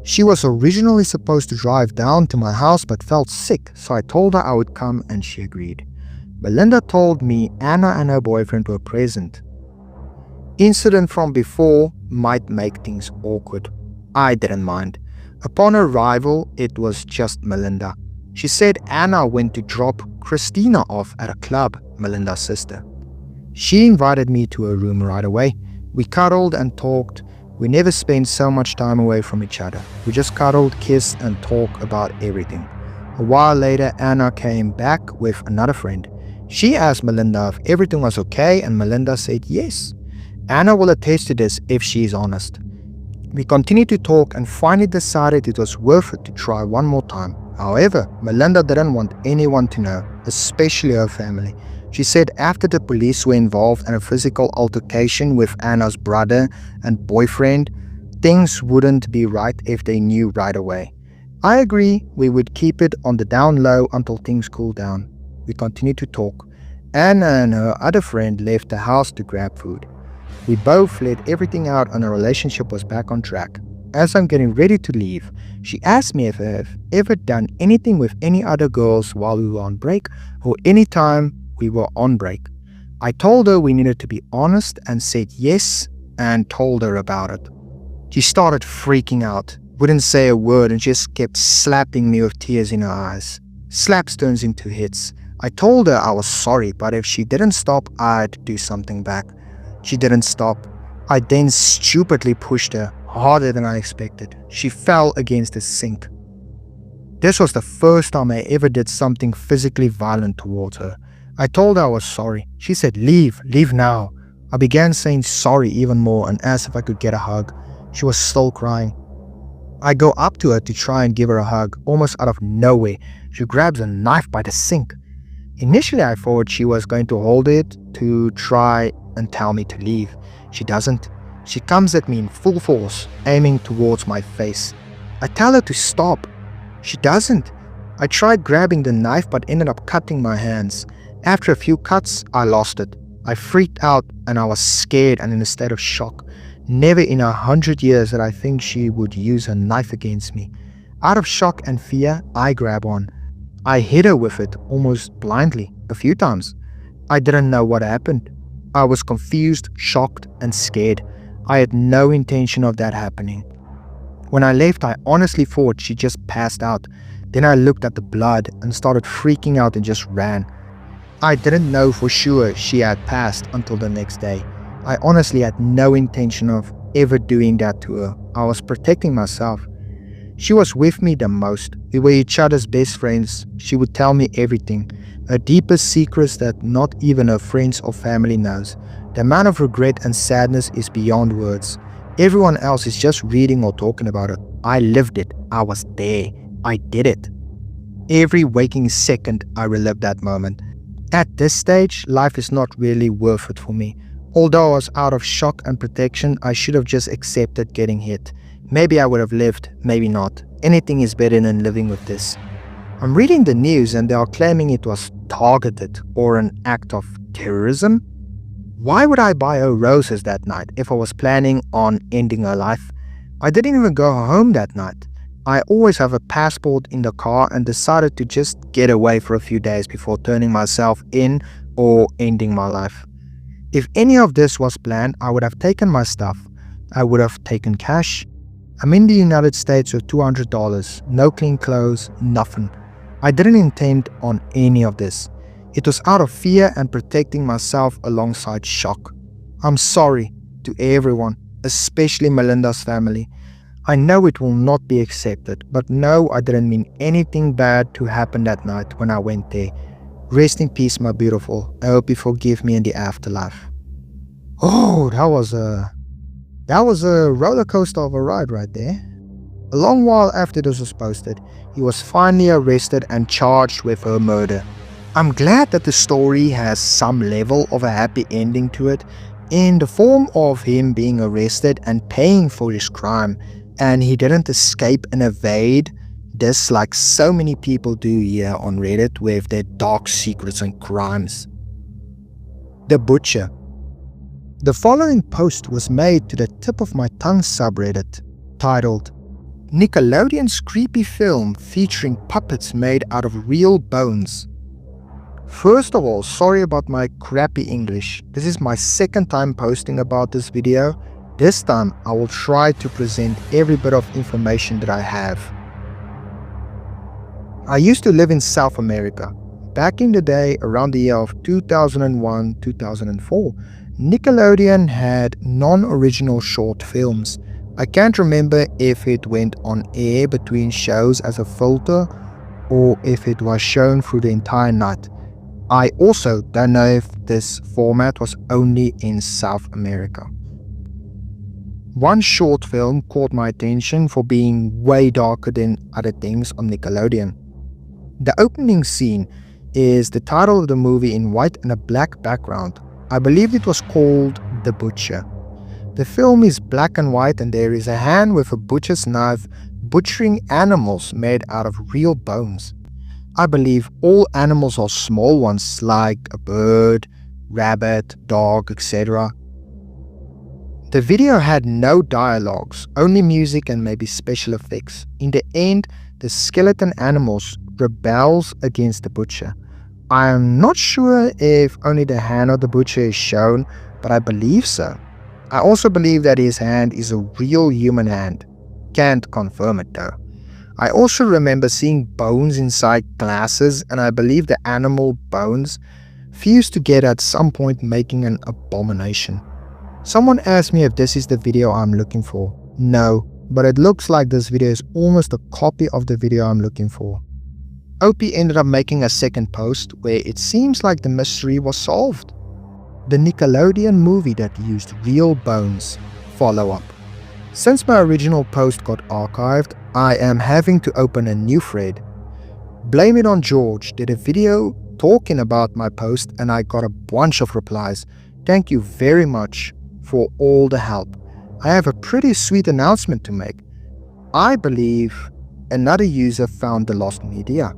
She was originally supposed to drive down to my house but felt sick, so I told her I would come and she agreed. Melinda told me Anna and her boyfriend were present. Incident from before might make things awkward. I didn't mind. Upon arrival, it was just Melinda. She said Anna went to drop Christina off at a club, Melinda's sister. She invited me to her room right away. We cuddled and talked. We never spent so much time away from each other. We just cuddled, kissed, and talked about everything. A while later, Anna came back with another friend. She asked Melinda if everything was okay, and Melinda said yes. Anna will attest to this if she is honest. We continued to talk and finally decided it was worth it to try one more time. However, Melinda didn't want anyone to know, especially her family. She said after the police were involved in a physical altercation with Anna's brother and boyfriend, things wouldn't be right if they knew right away. I agree we would keep it on the down low until things cooled down. We continued to talk. Anna and her other friend left the house to grab food. We both let everything out and our relationship was back on track. As I'm getting ready to leave, she asked me if I have ever done anything with any other girls while we were on break or any time we were on break. I told her we needed to be honest and said yes and told her about it. She started freaking out, wouldn't say a word and just kept slapping me with tears in her eyes. Slaps turns into hits. I told her I was sorry, but if she didn't stop, I'd do something back. She didn't stop. I then stupidly pushed her harder than I expected. She fell against the sink. This was the first time I ever did something physically violent towards her. I told her I was sorry. She said, leave now. I began saying sorry even more and asked if I could get a hug. She was still crying. I go up to her to try and give her a hug. Almost out of nowhere, she grabs a knife by the sink. Initially, I thought she was going to hold it to try and tell me to leave. She doesn't. She comes at me in full force, aiming towards my face. I tell her to stop. She doesn't. I tried grabbing the knife but ended up cutting my hands. After a few cuts, I lost it. I freaked out and I was scared and in a state of shock. Never in 100 years did I think she would use her knife against me. Out of shock and fear, I grab on. I hit her with it almost blindly a few times. I didn't know what happened. I was confused, shocked, and scared. I had no intention of that happening. When I left, I honestly thought she just passed out. Then I looked at the blood and started freaking out and just ran. I didn't know for sure she had passed until the next day. I honestly had no intention of ever doing that to her. I was protecting myself. She was with me the most. We were each other's best friends. She would tell me everything. Her deepest secrets that not even her friends or family knows. The amount of regret and sadness is beyond words. Everyone else is just reading or talking about it. I lived it. I was there. I did it. Every waking second I relive that moment. At this stage, life is not really worth it for me. Although I was out of shock and protection, I should have just accepted getting hit. Maybe I would have lived, maybe not. Anything is better than living with this. I'm reading the news and they are claiming it was targeted or an act of terrorism. Why would I buy her roses that night if I was planning on ending her life? I didn't even go home that night. I always have a passport in the car and decided to just get away for a few days before turning myself in or ending my life. If any of this was planned, I would have taken my stuff. I would have taken cash. I'm in the United States with $200, no clean clothes, nothing. I didn't intend on any of this. It was out of fear and protecting myself alongside shock. I'm sorry to everyone, especially Melinda's family. I know it will not be accepted, but no, I didn't mean anything bad to happen that night when I went there. Rest in peace, my beautiful. I hope you forgive me in the afterlife. Oh, that was a roller coaster of a ride right there. A long while after this was posted, he was finally arrested and charged with her murder. I'm glad that the story has some level of a happy ending to it, in the form of him being arrested and paying for his crime, and he didn't escape and evade this like so many people do here on Reddit with their dark secrets and crimes. The Butcher. The following post was made to the Tip of My Tongue subreddit, titled Nickelodeon's creepy film featuring puppets made out of real bones. First of all, sorry about my crappy English. This is my second time posting about this video. This time I will try to present every bit of information that I have. I used to live in South America. Back in the day, around the year of 2001-2004, Nickelodeon had non-original short films. I can't remember if it went on air between shows as a filter or if it was shown through the entire night. I also don't know if this format was only in South America. One short film caught my attention for being way darker than other things on Nickelodeon. The opening scene is the title of the movie in white and a black background. I believe it was called The Butcher. The film is black and white and there is a hand with a butcher's knife butchering animals made out of real bones. I believe all animals are small ones like a bird, rabbit, dog, etc. The video had no dialogues, only music and maybe special effects. In the end, the skeleton animals rebels against the butcher. I am not sure if only the hand of the butcher is shown, but I believe so. I also believe that his hand is a real human hand. Can't confirm it though. I also remember seeing bones inside glasses, and I believe the animal bones fused together at some point, making an abomination. Someone asked me if this is the video I'm looking for. No, but it looks like this video is almost a copy of the video I'm looking for. OP ended up making a second post where it seems like the mystery was solved. The Nickelodeon movie that used real bones. Follow-up. Since my original post got archived, I am having to open a new thread. Blame It on George did a video talking about my post and I got a bunch of replies. Thank you very much for all the help. I have a pretty sweet announcement to make. I believe another user found the lost media.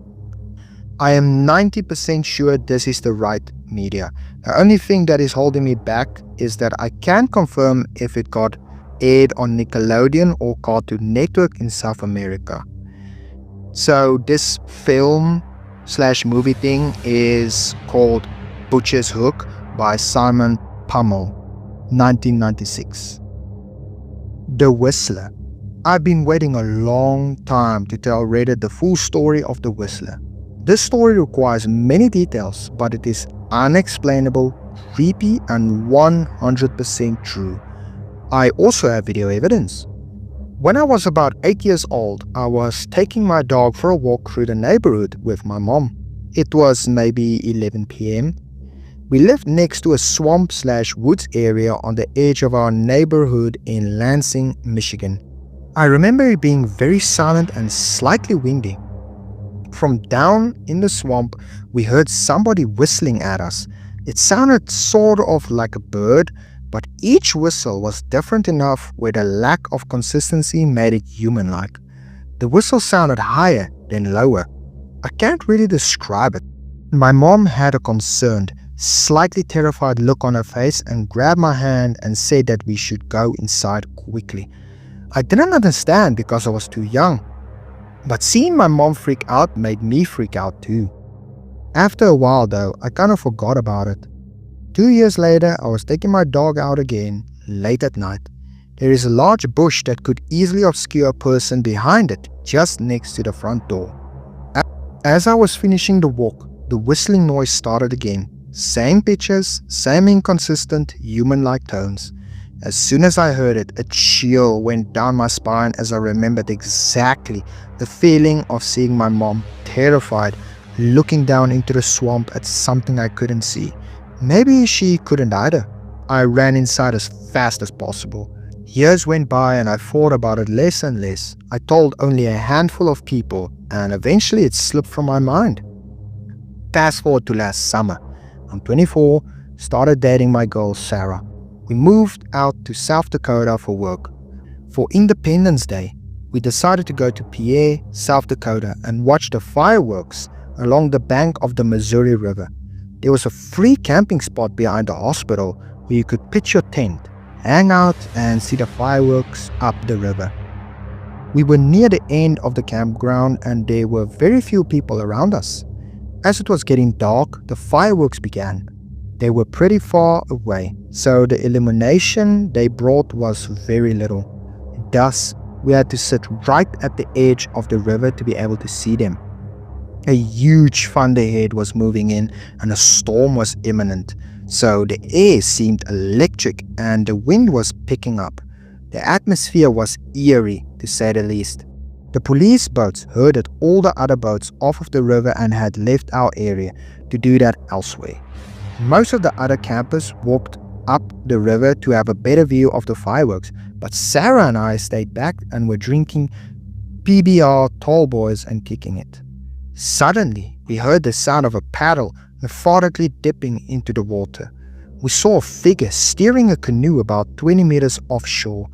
I am 90% sure this is the right media. The only thing that is holding me back is that I can't confirm if it got aired on Nickelodeon or Cartoon Network in South America. So this film/movie thing is called Butcher's Hook by Simon Pummel, 1996. The Whistler. I've been waiting a long time to tell Reddit the full story of the Whistler. This story requires many details, but it is unexplainable, creepy, and 100% true. I also have video evidence. When I was about 8 years old, I was taking my dog for a walk through the neighborhood with my mom. It was maybe 11 p.m. We lived next to a swamp/woods area on the edge of our neighborhood in Lansing, Michigan. I remember it being very silent and slightly windy. From down in the swamp, we heard somebody whistling at us. It sounded sort of like a bird, but each whistle was different enough where the lack of consistency made it human-like. The whistle sounded higher than lower. I can't really describe it. My mom had a concerned, slightly terrified look on her face and grabbed my hand and said that we should go inside quickly. I didn't understand because I was too young, but seeing my mom freak out made me freak out too. After a while though, I kind of forgot about it. 2 years later, I was taking my dog out again, late at night. There is a large bush that could easily obscure a person behind it, just next to the front door. As I was finishing the walk, the whistling noise started again. Same pitches, same inconsistent, human-like tones. As soon as I heard it, a chill went down my spine as I remembered exactly the feeling of seeing my mom, terrified, looking down into the swamp at something I couldn't see. Maybe she couldn't either. I ran inside as fast as possible. Years went by and I thought about it less and less. I told only a handful of people and eventually it slipped from my mind. Fast forward to last summer. I'm 24, started dating my girl Sarah. We moved out to South Dakota for work. For Independence Day, we decided to go to Pierre, South Dakota and watch the fireworks along the bank of the Missouri River. There was a free camping spot behind the hospital where you could pitch your tent, hang out and see the fireworks up the river. We were near the end of the campground and there were very few people around us. As it was getting dark, the fireworks began. They were pretty far away, so the illumination they brought was very little. Thus, we had to sit right at the edge of the river to be able to see them. A huge thunderhead was moving in and a storm was imminent, so the air seemed electric and the wind was picking up. The atmosphere was eerie, to say the least. The police boats herded all the other boats off of the river and had left our area to do that elsewhere. Most of the other campers walked up the river to have a better view of the fireworks, but Sarah and I stayed back and were drinking PBR tall boys and kicking it. Suddenly, we heard the sound of a paddle methodically dipping into the water. We saw a figure steering a canoe about 20 meters offshore.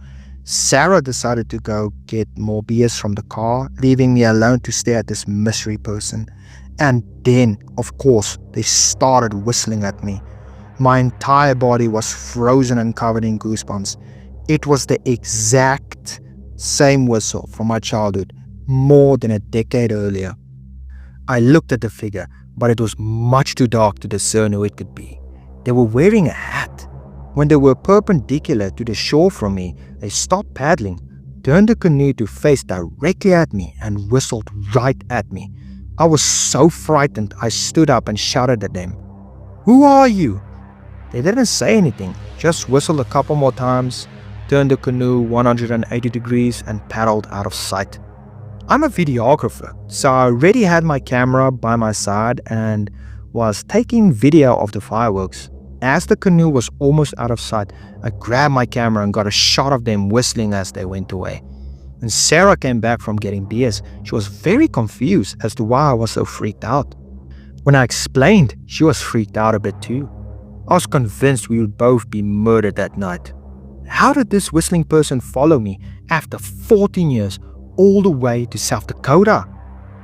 Sarah decided to go get more beers from the car, leaving me alone to stare at this mystery person. And then, of course, they started whistling at me. My entire body was frozen and covered in goosebumps. It was the exact same whistle from my childhood, more than a decade earlier. I looked at the figure, but it was much too dark to discern who it could be. They were wearing a hat. When they were perpendicular to the shore from me, they stopped paddling, turned the canoe to face directly at me and whistled right at me. I was so frightened I stood up and shouted at them, "Who are you?" They didn't say anything, just whistled a couple more times, turned the canoe 180 degrees and paddled out of sight. I'm a videographer, so I already had my camera by my side and was taking video of the fireworks. As the canoe was almost out of sight, I grabbed my camera and got a shot of them whistling as they went away. When Sarah came back from getting beers, she was very confused as to why I was so freaked out. When I explained, she was freaked out a bit too. I was convinced we would both be murdered that night. How did this whistling person follow me after 14 years all the way to South Dakota?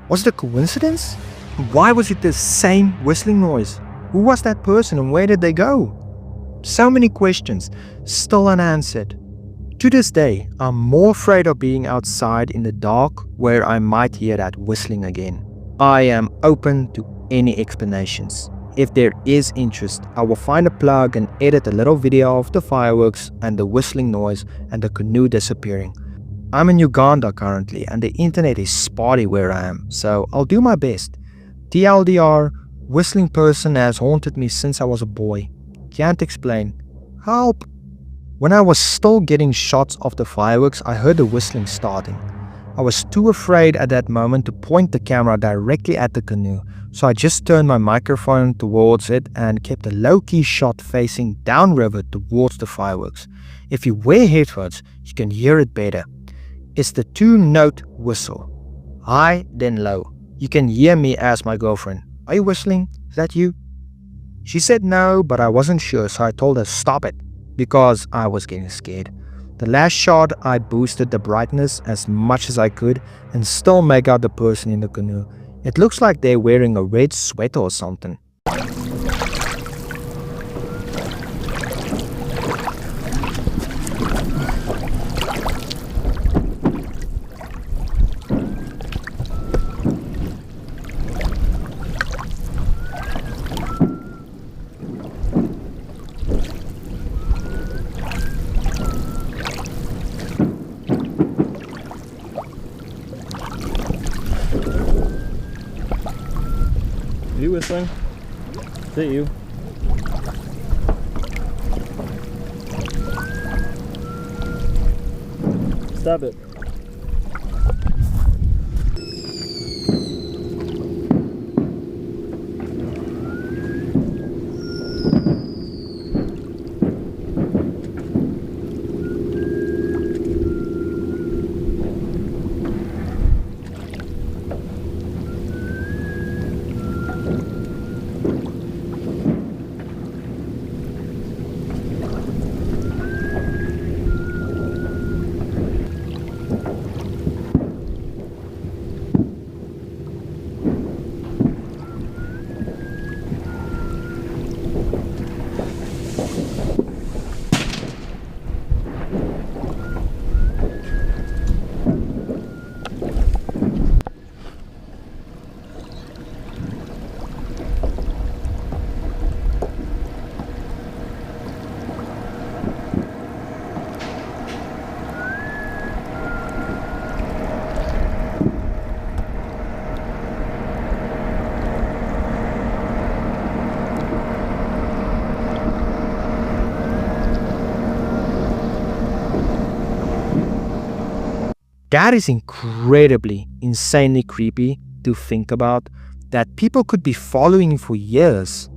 Was it a coincidence? Why was it the same whistling noise? Who was that person and where did they go? So many questions, still unanswered. To this day, I'm more afraid of being outside in the dark where I might hear that whistling again. I am open to any explanations. If there is interest, I will find a plug and edit a little video of the fireworks and the whistling noise and the canoe disappearing. I'm in Uganda currently and the internet is spotty where I am, so I'll do my best. TLDR, whistling person has haunted me since I was a boy. Can't explain. Help! When I was still getting shots of the fireworks, I heard the whistling starting. I was too afraid at that moment to point the camera directly at the canoe, so I just turned my microphone towards it and kept a low-key shot facing downriver towards the fireworks. If you wear headphones, you can hear it better. It's the 2-note whistle. High, then low. You can hear me ask my girlfriend, "Are you whistling? Is that you?" She said no, but I wasn't sure, so I told her stop it, because I was getting scared. The last shot, I boosted the brightness as much as I could and still make out the person in the canoe. It looks like they're wearing a red sweater or something. Are you whistling? Is it you? Stop it. That is incredibly, insanely creepy to think about, that people could be following you for years.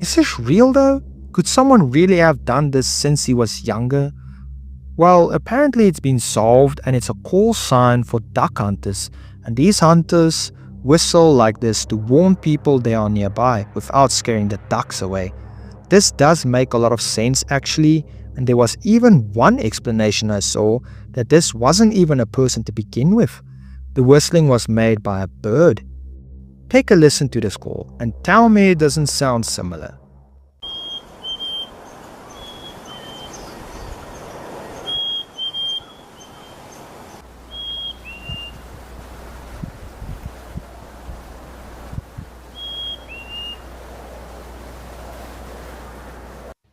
Is this real though? Could someone really have done this since he was younger? Well, apparently it's been solved and it's a call sign for duck hunters, and these hunters whistle like this to warn people they are nearby without scaring the ducks away. This does make a lot of sense actually, and there was even one explanation I saw that this wasn't even a person to begin with. The whistling was made by a bird. Take a listen to this call and tell me it doesn't sound similar.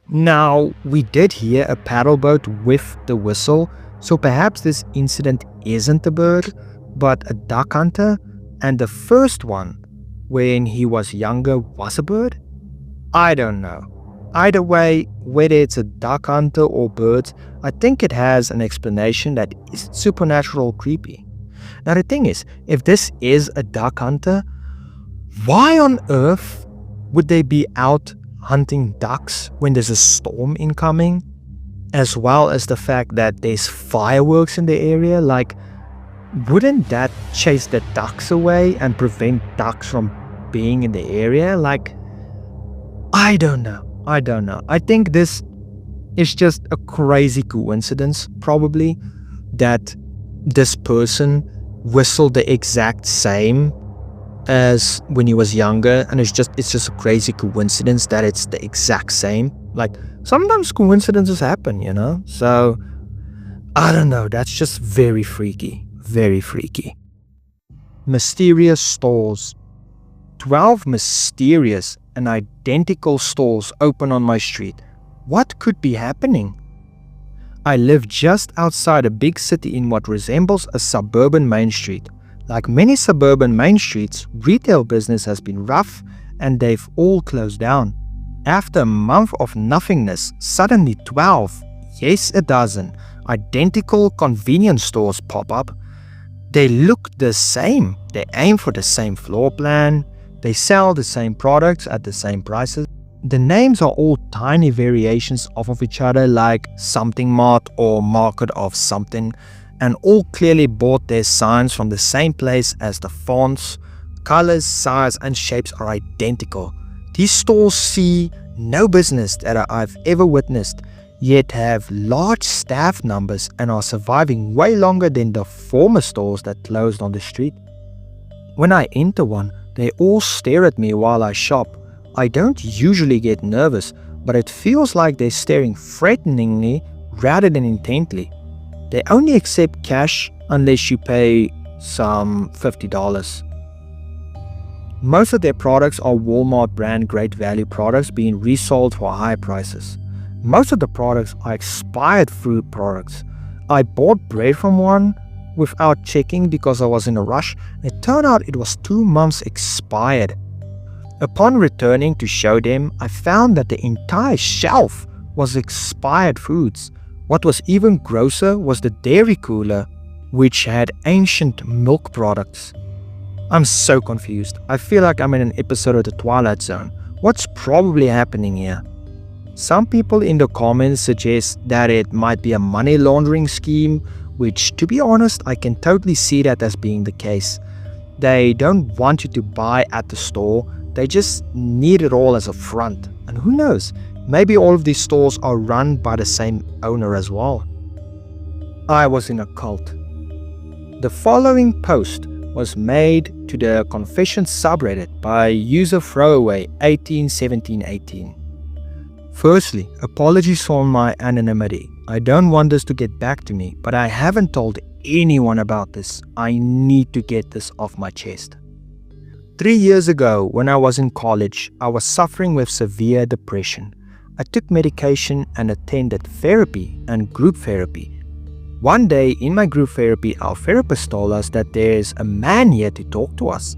Now, we did hear a paddle boat with the whistle, so perhaps this incident isn't a bird, but a duck hunter, and the first one, when he was younger, was a bird? I don't know. Either way, whether it's a duck hunter or birds, I think it has an explanation that is supernatural creepy. Now the thing is, if this is a duck hunter, why on earth would they be out hunting ducks when there's a storm incoming, as well as the fact that there's fireworks in the area? Like, wouldn't that chase the ducks away and prevent ducks from being in the area? Like, I don't know. I think this is just a crazy coincidence, probably, that this person whistled the exact same as when he was younger, and it's just a crazy coincidence that it's the exact same. Like, sometimes coincidences happen, you know? So, I don't know, that's just very freaky. Very freaky. Mysterious stores. 12 mysterious and identical stores open on my street. What could be happening? I live just outside a big city in what resembles a suburban main street. Like many suburban main streets, retail business has been rough and they've all closed down. After a month of nothingness, suddenly 12, yes a dozen, identical convenience stores pop up. They look the same, they aim for the same floor plan, they sell the same products at the same prices. The names are all tiny variations off of each other, like something mart or market of something, and all clearly bought their signs from the same place as the fonts, colors, size and shapes are identical. These stores see no business that I've ever witnessed, yet have large staff numbers and are surviving way longer than the former stores that closed on the street. When I enter one, they all stare at me while I shop. I don't usually get nervous, but it feels like they're staring threateningly rather than intently. They only accept cash unless you pay some $50. Most of their products are Walmart brand great value products being resold for high prices. Most of the products are expired fruit products. I bought bread from one without checking because I was in a rush. It turned out it was 2 months expired. Upon returning to show them, I found that the entire shelf was expired foods. What was even grosser was the dairy cooler, which had ancient milk products. I'm so confused. I feel like I'm in an episode of The Twilight Zone. What's probably happening here? Some people in the comments suggest that it might be a money laundering scheme, which, to be honest, I can totally see that as being the case. They don't want you to buy at the store, they just need it all as a front. And who knows, maybe all of these stores are run by the same owner as well. I was in a cult. The following post was made to the Confessions subreddit by user throwaway 181718. Firstly, apologies for my anonymity. I don't want this to get back to me, but I haven't told anyone about this. I need to get this off my chest. 3 years ago, when I was in college, I was suffering with severe depression. I took medication and attended therapy and group therapy. One day in my group therapy, our therapist told us that there's a man here to talk to us.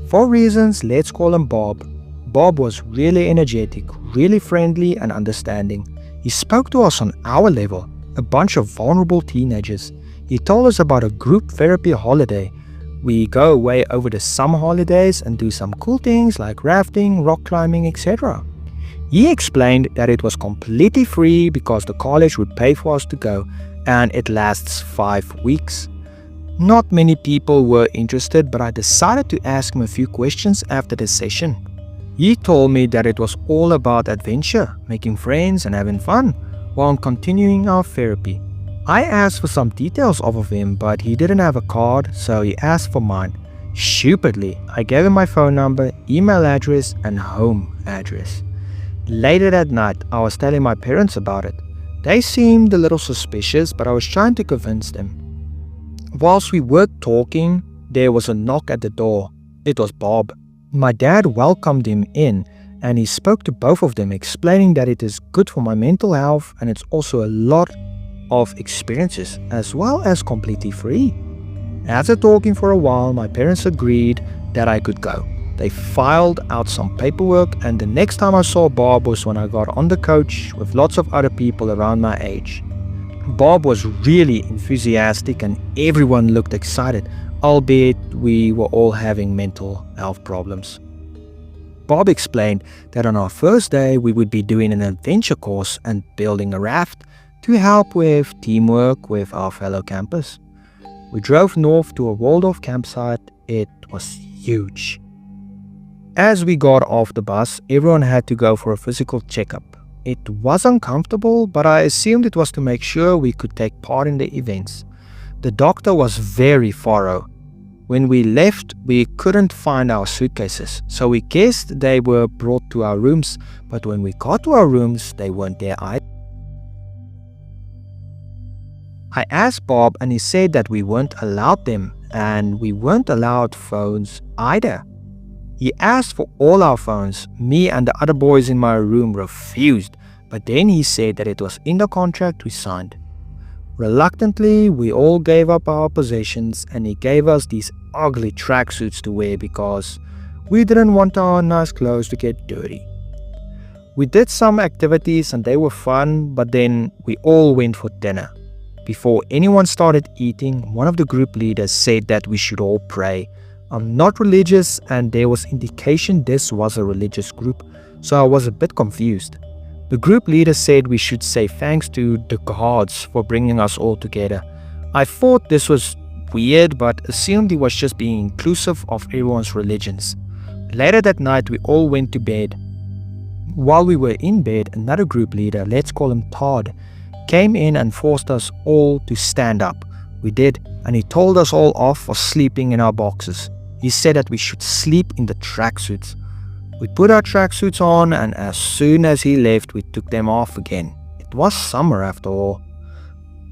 For reasons, let's call him Bob. Bob was really energetic, really friendly and understanding. He spoke to us on our level, a bunch of vulnerable teenagers. He told us about a group therapy holiday. We go away over the summer holidays and do some cool things like rafting, rock climbing, etc. He explained that it was completely free because the college would pay for us to go, and it lasts 5 weeks. Not many people were interested, but I decided to ask him a few questions after the session. He told me that it was all about adventure, making friends and having fun, while continuing our therapy. I asked for some details off of him, but he didn't have a card, so he asked for mine. Stupidly, I gave him my phone number, email address, and home address. Later that night, I was telling my parents about it. They seemed a little suspicious, but I was trying to convince them. Whilst we were talking, there was a knock at the door. It was Bob. My dad welcomed him in, and he spoke to both of them, explaining that it is good for my mental health and it's also a lot of experiences, as well as completely free. After talking for a while, my parents agreed that I could go. They filed out some paperwork, and the next time I saw Bob was when I got on the coach with lots of other people around my age. Bob was really enthusiastic and everyone looked excited, albeit we were all having mental health problems. Bob explained that on our first day we would be doing an adventure course and building a raft to help with teamwork with our fellow campers. We drove north to a walled-off campsite. It was huge. As we got off the bus, everyone had to go for a physical checkup. It was uncomfortable, but I assumed it was to make sure we could take part in the events. The doctor was very thorough. When we left, we couldn't find our suitcases, so we guessed they were brought to our rooms, but when we got to our rooms, they weren't there either. I asked Bob and he said that we weren't allowed them, and we weren't allowed phones either. He asked for all our phones. Me and the other boys in my room refused, but then he said that it was in the contract we signed. Reluctantly, we all gave up our possessions and he gave us these ugly tracksuits to wear because we didn't want our nice clothes to get dirty. We did some activities and they were fun, but then we all went for dinner. Before anyone started eating, one of the group leaders said that we should all pray. I'm not religious and there was indication this was a religious group, so I was a bit confused. The group leader said we should say thanks to the gods for bringing us all together. I thought this was weird but assumed he was just being inclusive of everyone's religions. Later that night we all went to bed. While we were in bed, another group leader, let's call him Todd, came in and forced us all to stand up. We did, and he told us all off for sleeping in our boxes. He said that we should sleep in the tracksuits. We put our tracksuits on, and as soon as he left, we took them off again. It was summer after all.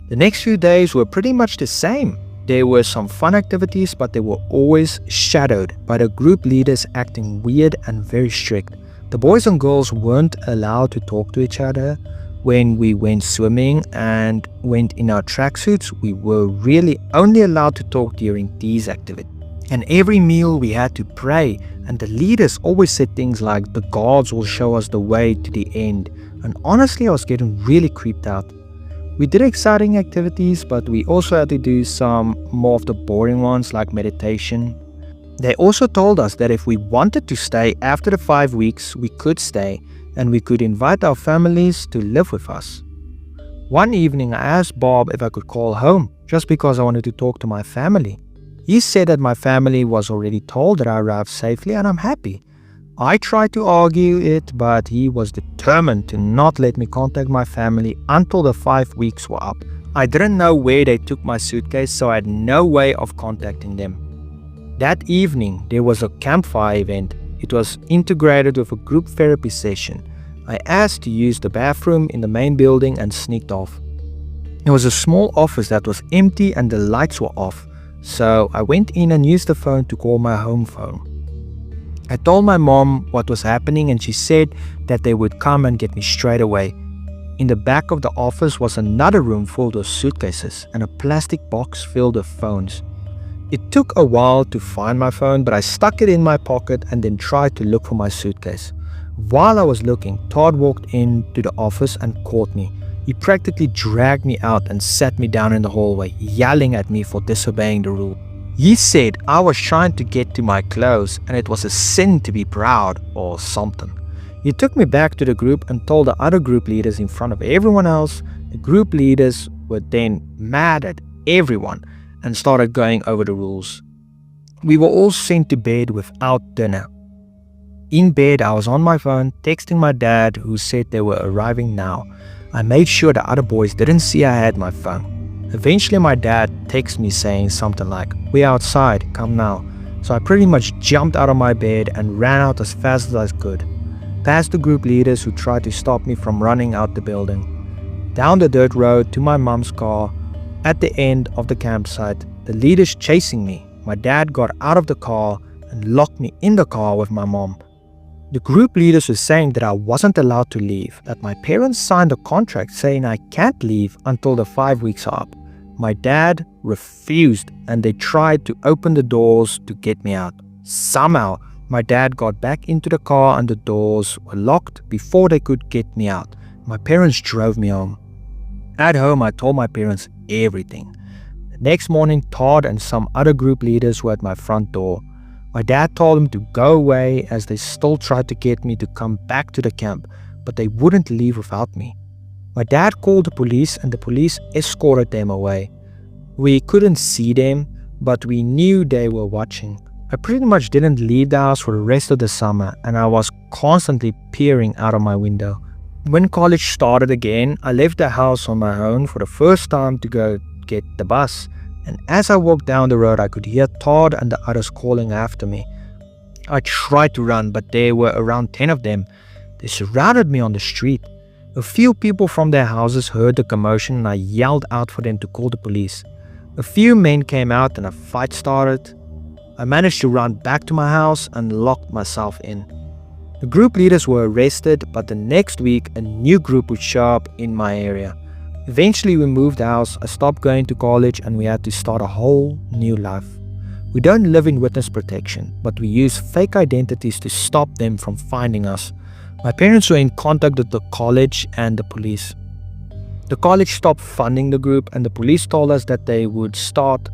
The next few days were pretty much the same. There were some fun activities, but they were always shadowed by the group leaders acting weird and very strict. The boys and girls weren't allowed to talk to each other. When we went swimming and went in our tracksuits, we were really only allowed to talk during these activities. And every meal we had to pray, and the leaders always said things like, the gods will show us the way to the end. And honestly, I was getting really creeped out. We did exciting activities, but we also had to do some more of the boring ones like meditation. They also told us that if we wanted to stay after the 5 weeks, we could stay, and we could invite our families to live with us. One evening, I asked Bob if I could call home, just because I wanted to talk to my family. He said that my family was already told that I arrived safely and I'm happy. I tried to argue it, but he was determined to not let me contact my family until the 5 weeks were up. I didn't know where they took my suitcase, so I had no way of contacting them. That evening, there was a campfire event. It was integrated with a group therapy session. I asked to use the bathroom in the main building and sneaked off. It was a small office that was empty and the lights were off, so I went in and used the phone to call my home phone. I told my mom what was happening and she said that they would come and get me straight away. In the back of the office was another room full of suitcases and a plastic box filled with phones. It took a while to find my phone, but I stuck it in my pocket and then tried to look for my suitcase. While I was looking, Todd walked into the office and caught me. He practically dragged me out and sat me down in the hallway, yelling at me for disobeying the rule. He said I was trying to get to my clothes and it was a sin to be proud or something. He took me back to the group and told the other group leaders in front of everyone else. The group leaders were then mad at everyone and started going over the rules. We were all sent to bed without dinner. In bed, I was on my phone texting my dad, who said they were arriving now. I made sure the other boys didn't see I had my phone. Eventually my dad texted me saying something like, "We're outside, come now." So I pretty much jumped out of my bed and ran out as fast as I could, past the group leaders who tried to stop me from running out the building, down the dirt road to my mom's car. At the end of the campsite, the leaders chasing me. My dad got out of the car and locked me in the car with my mom. The group leaders were saying that I wasn't allowed to leave, that my parents signed a contract saying I can't leave until the 5 weeks are up. My dad refused and they tried to open the doors to get me out. Somehow, my dad got back into the car and the doors were locked before they could get me out. My parents drove me home. At home, I told my parents everything. The next morning, Todd and some other group leaders were at my front door. My dad told them to go away as they still tried to get me to come back to the camp, but they wouldn't leave without me. My dad called the police and the police escorted them away. We couldn't see them, but we knew they were watching. I pretty much didn't leave the house for the rest of the summer and I was constantly peering out of my window. When college started again, I left the house on my own for the first time to go get the bus. And as I walked down the road, I could hear Todd and the others calling after me. I tried to run, but there were around 10 of them. They surrounded me on the street. A few people from their houses heard the commotion and I yelled out for them to call the police. A few men came out and a fight started. I managed to run back to my house and locked myself in. The group leaders were arrested, but the next week a new group would show up in my area. Eventually we moved house, I stopped going to college, and we had to start a whole new life. We don't live in witness protection, but we use fake identities to stop them from finding us. My parents were in contact with the college and the police. The college stopped funding the group, and the police told us that they would start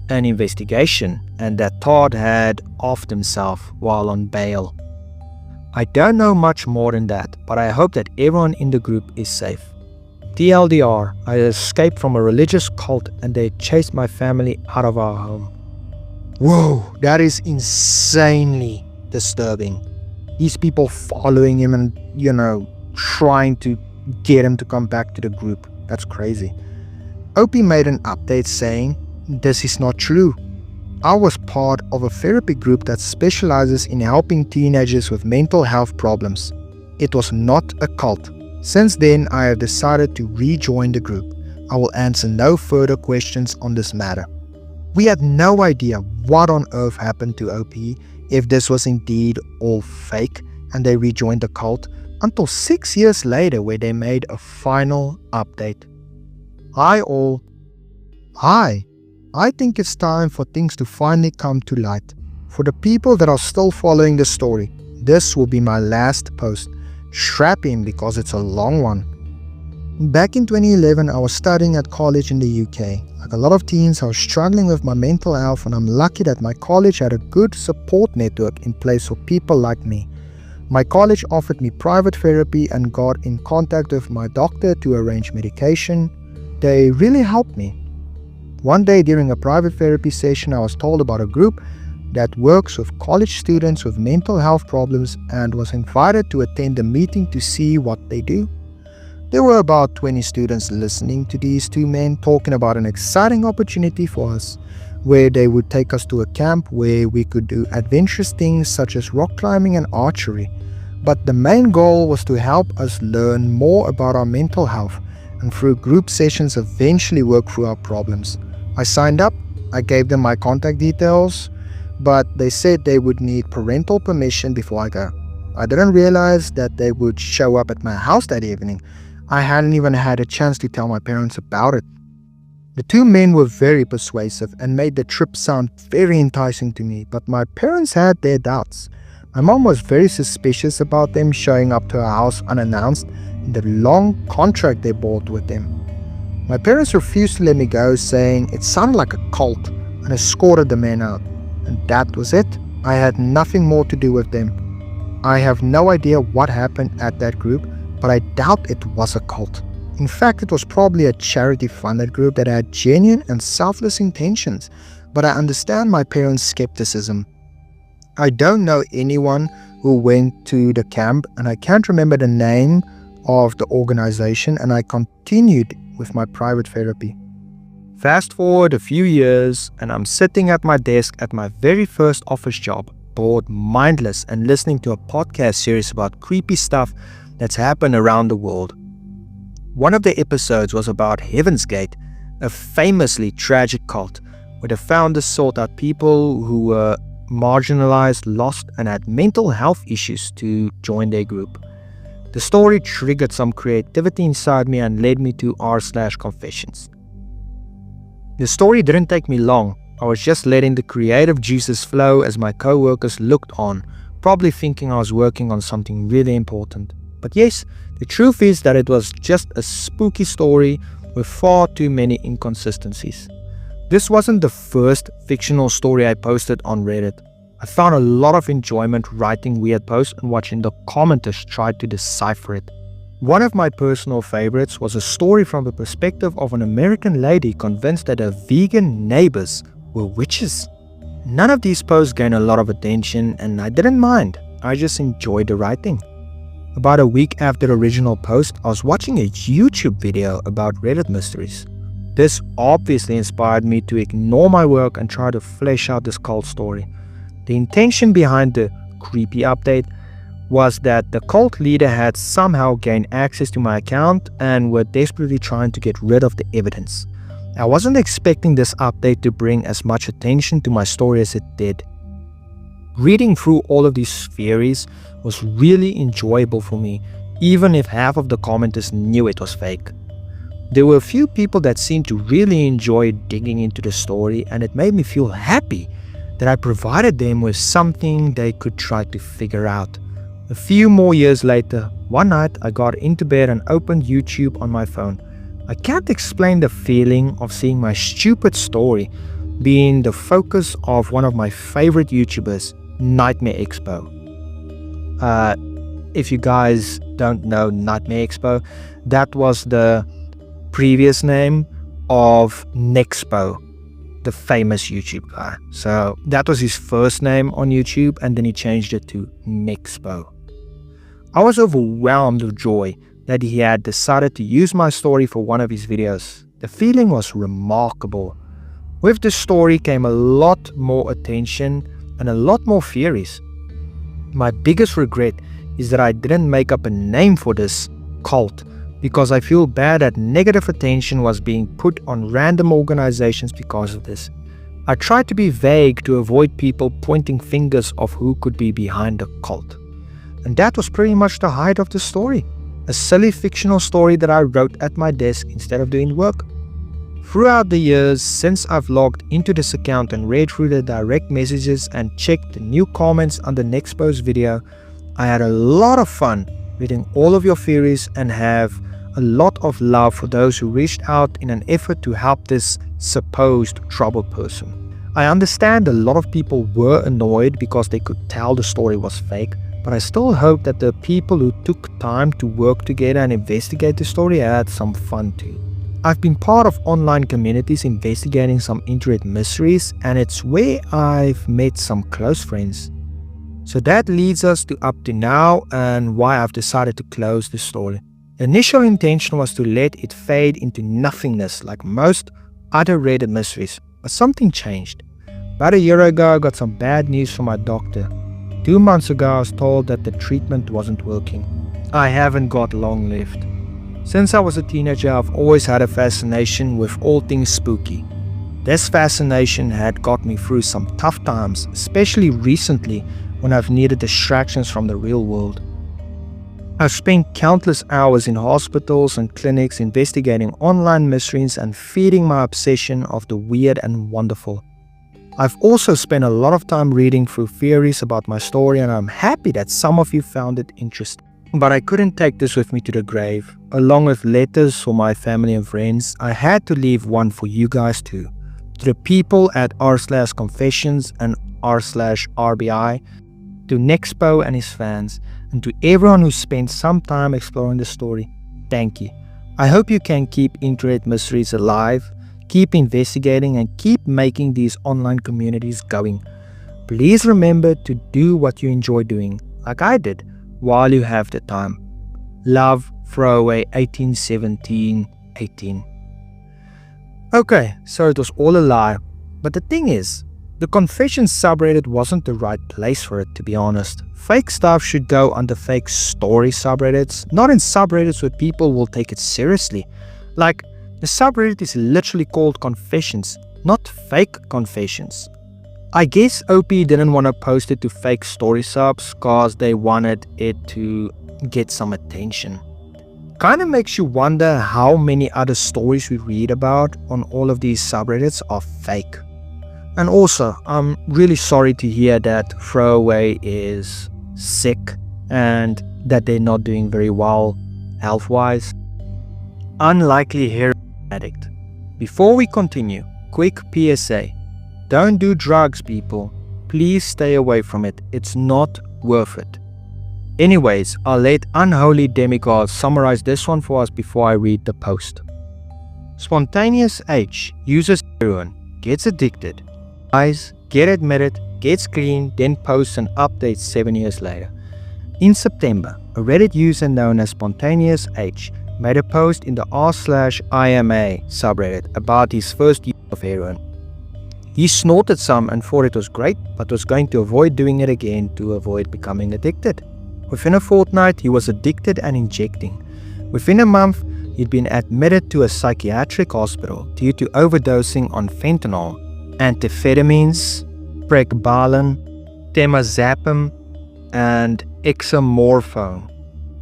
an investigation and that Todd had offed himself while on bail. I don't know much more than that, but I hope that everyone in the group is safe. TLDR, I escaped from a religious cult and they chased my family out of our home. Whoa, that is insanely disturbing. These people following him and, trying to get him to come back to the group. That's crazy. Opie made an update saying, "This is not true. I was part of a therapy group that specializes in helping teenagers with mental health problems. It was not a cult. Since then, I have decided to rejoin the group. I will answer no further questions on this matter." We had no idea what on earth happened to OP, if this was indeed all fake and they rejoined the cult, until 6 years later where they made a final update. Hi all. Hi. I think it's time for things to finally come to light. For the people that are still following the story, this will be my last post. Strap in because it's a long one. Back in 2011, I was studying at college in the UK. Like a lot of teens, I was struggling with my mental health, and I'm lucky that my college had a good support network in place for people like me. My college offered me private therapy and got in contact with my doctor to arrange medication. They really helped me. One day during a private therapy session, I was told about a group that works with college students with mental health problems and was invited to attend a meeting to see what they do. There were about 20 students listening to these two men talking about an exciting opportunity for us, where they would take us to a camp where we could do adventurous things such as rock climbing and archery. But the main goal was to help us learn more about our mental health and through group sessions eventually work through our problems. I signed up, I gave them my contact details, but they said they would need parental permission before I go. I didn't realize that they would show up at my house that evening. I hadn't even had a chance to tell my parents about it. The two men were very persuasive and made the trip sound very enticing to me, but my parents had their doubts. My mom was very suspicious about them showing up to our house unannounced in the long contract they bought with them. My parents refused to let me go, saying it sounded like a cult, and escorted the men out. And that was it. I had nothing more to do with them. I have no idea what happened at that group, but I doubt it was a cult. In fact, it was probably a charity-funded group that had genuine and selfless intentions, but I understand my parents' skepticism. I don't know anyone who went to the camp, and I can't remember the name of the organization, and I continued with my private therapy. Fast forward a few years, and I'm sitting at my desk at my very first office job, bored, mindless, and listening to a podcast series about creepy stuff that's happened around the world. One of the episodes was about Heaven's Gate, a famously tragic cult where the founders sought out people who were marginalized, lost, and had mental health issues to join their group. The story triggered some creativity inside me and led me to r/confessions. The story didn't take me long. I was just letting the creative juices flow as my co-workers looked on, probably thinking I was working on something really important. But yes, the truth is that it was just a spooky story with far too many inconsistencies. This wasn't the first fictional story I posted on Reddit. I found a lot of enjoyment writing weird posts and watching the commenters try to decipher it. One of my personal favorites was a story from the perspective of an American lady convinced that her vegan neighbors were witches. None of these posts gained a lot of attention, and I didn't mind. I just enjoyed the writing. About a week after the original post, I was watching a YouTube video about Reddit mysteries. This obviously inspired me to ignore my work and try to flesh out this cult story. The intention behind the creepy update was that the cult leader had somehow gained access to my account and were desperately trying to get rid of the evidence. I wasn't expecting this update to bring as much attention to my story as it did. Reading through all of these theories was really enjoyable for me, even if half of the commenters knew it was fake. There were a few people that seemed to really enjoy digging into the story, and it made me feel happy that I provided them with something they could try to figure out. A few more years later, one night I got into bed and opened YouTube on my phone. I can't explain the feeling of seeing my stupid story being the focus of one of my favorite YouTubers, Nightmare Expo. If you guys don't know Nightmare Expo, that was the previous name of Nexpo, the famous YouTube guy. So that was his first name on YouTube, and then he changed it to Nexpo. I was overwhelmed with joy that he had decided to use my story for one of his videos. The feeling was remarkable. With the story came a lot more attention and a lot more theories. My biggest regret is that I didn't make up a name for this cult, because I feel bad that negative attention was being put on random organizations because of this. I tried to be vague to avoid people pointing fingers of who could be behind the cult. And that was pretty much the height of the story. A silly fictional story that I wrote at my desk instead of doing work. Throughout the years since I've logged into this account and read through the direct messages and checked the new comments on the Nexpo's video, I had a lot of fun reading all of your theories and have a lot of love for those who reached out in an effort to help this supposed troubled person. I understand a lot of people were annoyed because they could tell the story was fake, but I still hope that the people who took time to work together and investigate the story had some fun too. I've been part of online communities investigating some internet mysteries, and it's where I've met some close friends. So that leads us to up to now and why I've decided to close the story. The initial intention was to let it fade into nothingness like most other Reddit mysteries, but something changed. About a year ago, I got some bad news from my doctor. 2 months ago, I was told that the treatment wasn't working. I haven't got long left. Since I was a teenager, I've always had a fascination with all things spooky. This fascination had got me through some tough times, especially recently when I've needed distractions from the real world. I've spent countless hours in hospitals and clinics investigating online mysteries and feeding my obsession of the weird and wonderful. I've also spent a lot of time reading through theories about my story, and I'm happy that some of you found it interesting. But I couldn't take this with me to the grave. Along with letters for my family and friends, I had to leave one for you guys too. To the people at r/confessions and r/RBI, to Nexpo and his fans, and to everyone who spent some time exploring the story, thank you. I hope you can keep internet mysteries alive, keep investigating, and keep making these online communities going. Please remember to do what you enjoy doing, like I did, while you have the time. Love, Throwaway 181718. Okay, so it was all a lie, but the thing is, the Confessions subreddit wasn't the right place for it, to be honest. Fake stuff should go under fake story subreddits, not in subreddits where people will take it seriously. Like, the subreddit is literally called Confessions, not Fake Confessions. I guess OP didn't want to post it to fake story subs cause they wanted it to get some attention. Kinda makes you wonder how many other stories we read about on all of these subreddits are fake. And also, I'm really sorry to hear that Throwaway is sick and that they're not doing very well health-wise. Unlikely heroin addict. Before we continue, quick PSA. Don't do drugs, people. Please stay away from it. It's not worth it. Anyways, I'll let Unholy Demigod summarize this one for us before I read the post. Spontaneous H uses heroin, gets addicted, dies, get admitted, gets clean, then posts an update 7 years later. In September, a Reddit user known as Spontaneous H made a post in the r/IMA subreddit about his first use of heroin. He snorted some and thought it was great, but was going to avoid doing it again to avoid becoming addicted. Within a fortnight, he was addicted and injecting. Within a month, he'd been admitted to a psychiatric hospital due to overdosing on fentanyl, amphetamines, pregabalin, temazepam, and examorphone,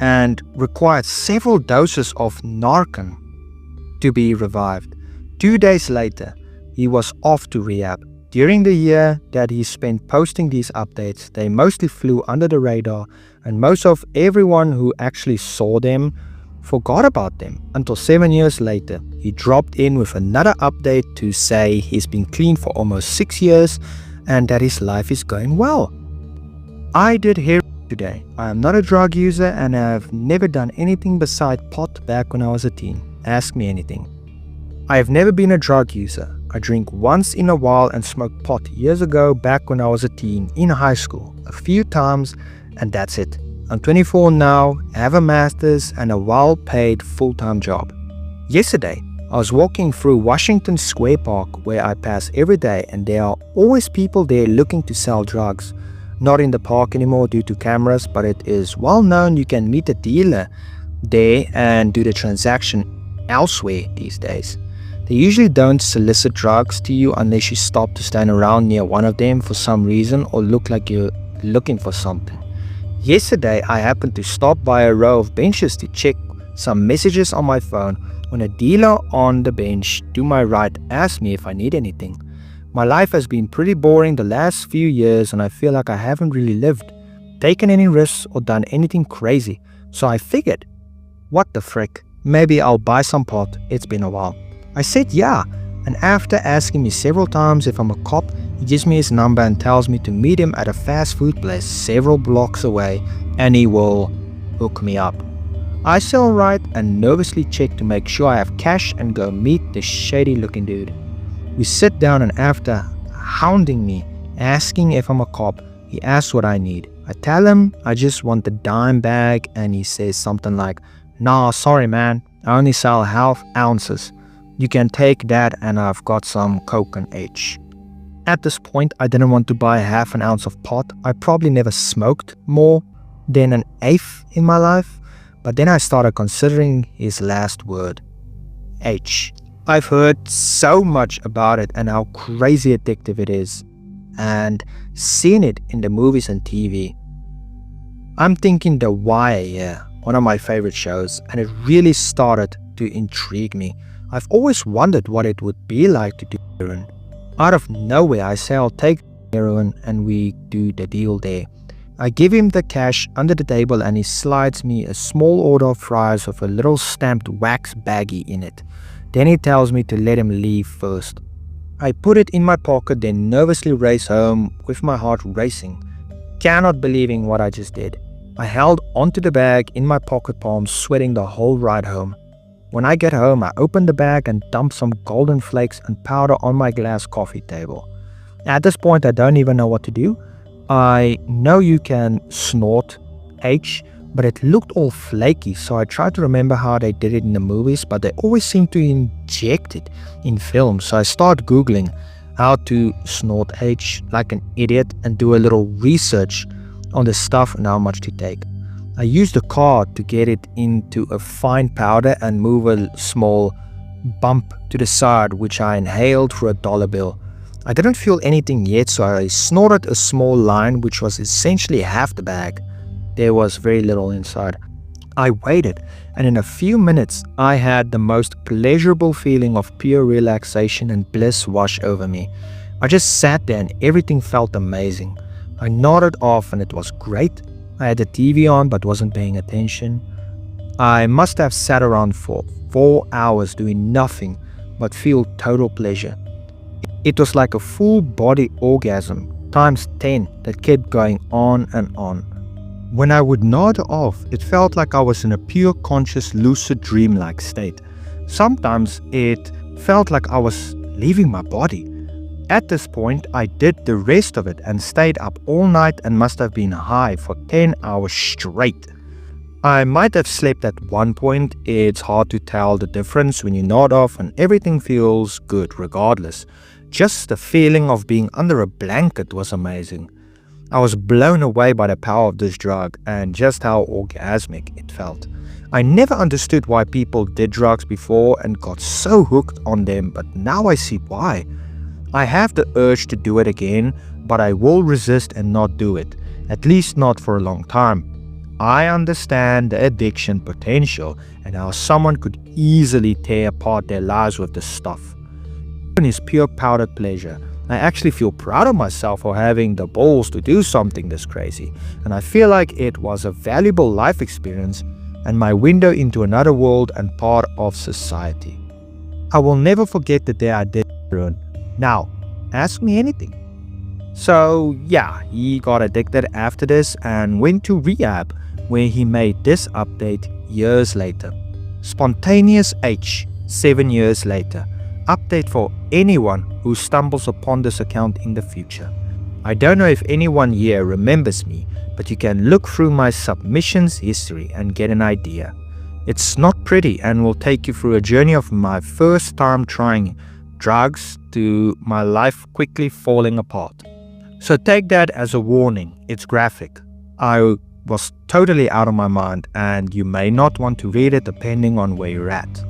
and required several doses of Narcan. to be revived. 2 days later, he was off to rehab. During the year that he spent posting these updates, they mostly flew under the radar, and most of everyone who actually saw them forgot about them until 7 years later. He dropped in with another update to say he's been clean for almost 6 years and that his life is going well. I did hear today. I am not a drug user and I have never done anything beside pot back when I was a teen. Ask me anything. I have never been a drug user. I drink once in a while and smoked pot years ago back when I was a teen in high school, a few times, and that's it. I'm 24 now, have a master's and a well-paid full-time job. Yesterday, I was walking through Washington Square Park where I pass every day, and there are always people there looking to sell drugs. Not in the park anymore due to cameras, but it is well known you can meet a dealer there and do the transaction elsewhere these days. They usually don't solicit drugs to you unless you stop to stand around near one of them for some reason or look like you're looking for something. Yesterday, I happened to stop by a row of benches to check some messages on my phone when a dealer on the bench to my right asked me if I need anything. My life has been pretty boring the last few years and I feel like I haven't really lived, taken any risks or done anything crazy. So I figured, what the frick, maybe I'll buy some pot, it's been a while. I said yeah, and after asking me several times if I'm a cop, he gives me his number and tells me to meet him at a fast food place several blocks away and he will hook me up. I say alright and nervously check to make sure I have cash and go meet the shady looking dude. We sit down and after hounding me, asking if I'm a cop, he asks what I need. I tell him I just want the dime bag and he says something like, "Nah, sorry man, I only sell half ounces. You can take that and I've got some coke and H." At this point, I didn't want to buy half an ounce of pot. I probably never smoked more than an eighth in my life. But then I started considering his last word, H. I've heard so much about it and how crazy addictive it is, and seen it in the movies and TV. I'm thinking The Wire here, one of my favorite shows, and it really started to intrigue me. I've always wondered what it would be like to do heroin. Out of nowhere, I say I'll take heroin and we do the deal there. I give him the cash under the table and he slides me a small order of fries with a little stamped wax baggie in it. Then he tells me to let him leave first. I put it in my pocket, then nervously race home with my heart racing, cannot believing what I just did. I held onto the bag in my pocket palm, sweating the whole ride home. When I get home, I open the bag and dump some golden flakes and powder on my glass coffee table. At this point, I don't even know what to do. I know you can snort H, but it looked all flaky, so I tried to remember how they did it in the movies, but they always seem to inject it in film. So I start Googling how to snort H like an idiot and do a little research on the stuff and how much to take. I used a card to get it into a fine powder and move a small bump to the side, which I inhaled for $1 bill. I didn't feel anything yet, so I snorted a small line, which was essentially half the bag. There was very little inside. I waited, and in a few minutes, I had the most pleasurable feeling of pure relaxation and bliss wash over me. I just sat there and everything felt amazing. I nodded off and it was great. I had the TV on but wasn't paying attention. I must have sat around for 4 hours doing nothing but feel total pleasure. It was like a full body orgasm times 10 that kept going on and on. When I would nod off, it felt like I was in a pure conscious lucid dream-like state. Sometimes it felt like I was leaving my body. At this point, I did the rest of it and stayed up all night and must have been high for 10 hours straight. I might have slept at one point. It's hard to tell the difference when you nod off and everything feels good regardless. Just the feeling of being under a blanket was amazing. I was blown away by the power of this drug and just how orgasmic it felt. I never understood why people did drugs before and got so hooked on them, but now I see why. I have the urge to do it again, but I will resist and not do it, at least not for a long time. I understand the addiction potential and how someone could easily tear apart their lives with this stuff. Even is pure powdered pleasure. I actually feel proud of myself for having the balls to do something this crazy, and I feel like it was a valuable life experience and my window into another world and part of society. I will never forget the day I did heroin. Now, ask me anything. So yeah, he got addicted after this and went to rehab, where he made this update years later. Spontaneous H, 7 years later. Update for anyone who stumbles upon this account in the future. I don't know if anyone here remembers me, but you can look through my submissions history and get an idea. It's not pretty and will take you through a journey of my first time trying drugs to my life quickly falling apart. So take that as a warning. It's graphic. I was totally out of my mind and you may not want to read it depending on where you're at.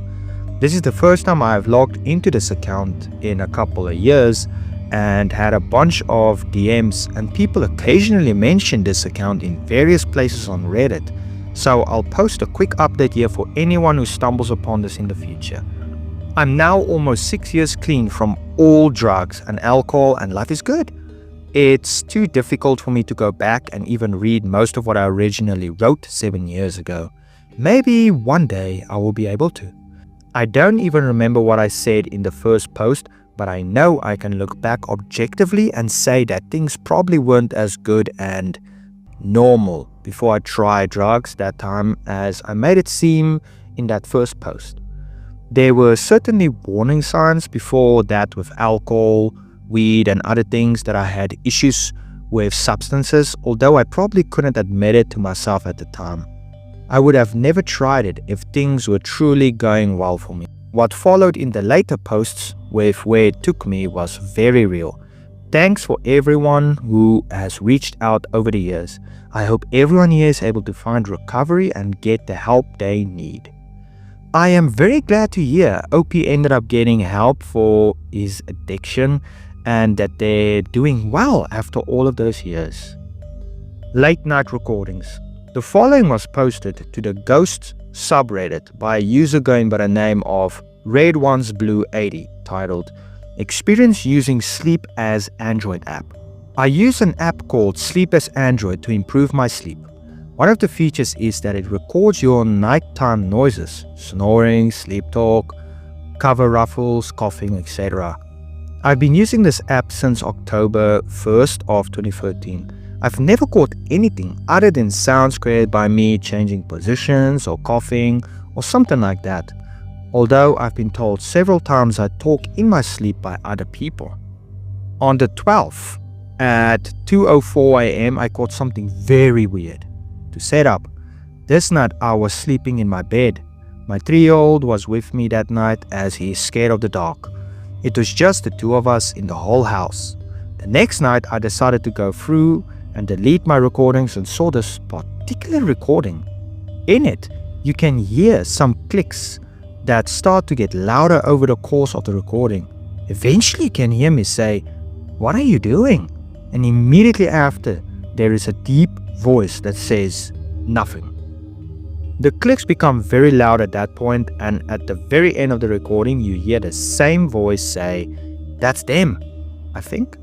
This is the first time I have logged into this account in a couple of years and had a bunch of DMs, and people occasionally mention this account in various places on Reddit. So I'll post a quick update here for anyone who stumbles upon this in the future. I'm now almost 6 years clean from all drugs and alcohol, and life is good. It's too difficult for me to go back and even read most of what I originally wrote 7 years ago. Maybe one day I will be able to. I don't even remember what I said in the first post, but I know I can look back objectively and say that things probably weren't as good and normal before I tried drugs that time as I made it seem in that first post. There were certainly warning signs before that with alcohol, weed and other things that I had issues with substances, although I probably couldn't admit it to myself at the time. I would have never tried it if things were truly going well for me. What followed in the later posts with where it took me was very real. Thanks for everyone who has reached out over the years. I hope everyone here is able to find recovery and get the help they need. I am very glad to hear OP ended up getting help for his addiction and that they're doing well after all of those years. Late night recordings. The following was posted to the Ghosts subreddit by a user going by the name of RedOnesBlue80 titled Experience Using Sleep as Android App. I use an app called Sleep as Android to improve my sleep. One of the features is that it records your nighttime noises, snoring, sleep talk, cover ruffles, coughing, etc. I've been using this app since October 1st of 2013. I've never caught anything other than sounds created by me changing positions or coughing or something like that. Although I've been told several times I talk in my sleep by other people. On the 12th at 2:04 AM I caught something very weird. To set up, this night I was sleeping in my bed. My 3-year-old was with me that night as he is scared of the dark. It was just the two of us in the whole house. The next night I decided to go through and delete my recordings and saw this particular recording. In it, you can hear some clicks that start to get louder over the course of the recording. Eventually you can hear me say, "What are you doing?" And immediately after, there is a deep voice that says, "Nothing." The clicks become very loud at that point, and at the very end of the recording you hear the same voice say, "That's them, I think."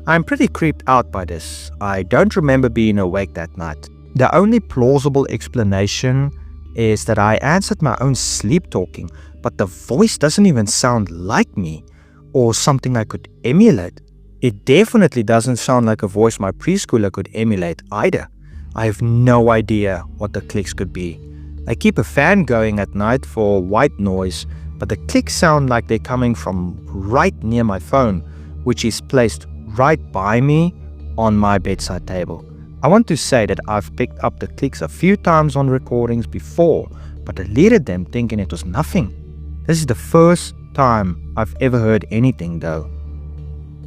I'm pretty creeped out by this. I don't remember being awake that night. The only plausible explanation is that I answered my own sleep talking, but the voice doesn't even sound like me or something I could emulate. It definitely doesn't sound like a voice my preschooler could emulate either. I have no idea what the clicks could be. I keep a fan going at night for white noise, but the clicks sound like they're coming from right near my phone, which is placed right by me on my bedside table. I want to say that I've picked up the clicks a few times on recordings before, but deleted them thinking it was nothing. This is the first time I've ever heard anything though.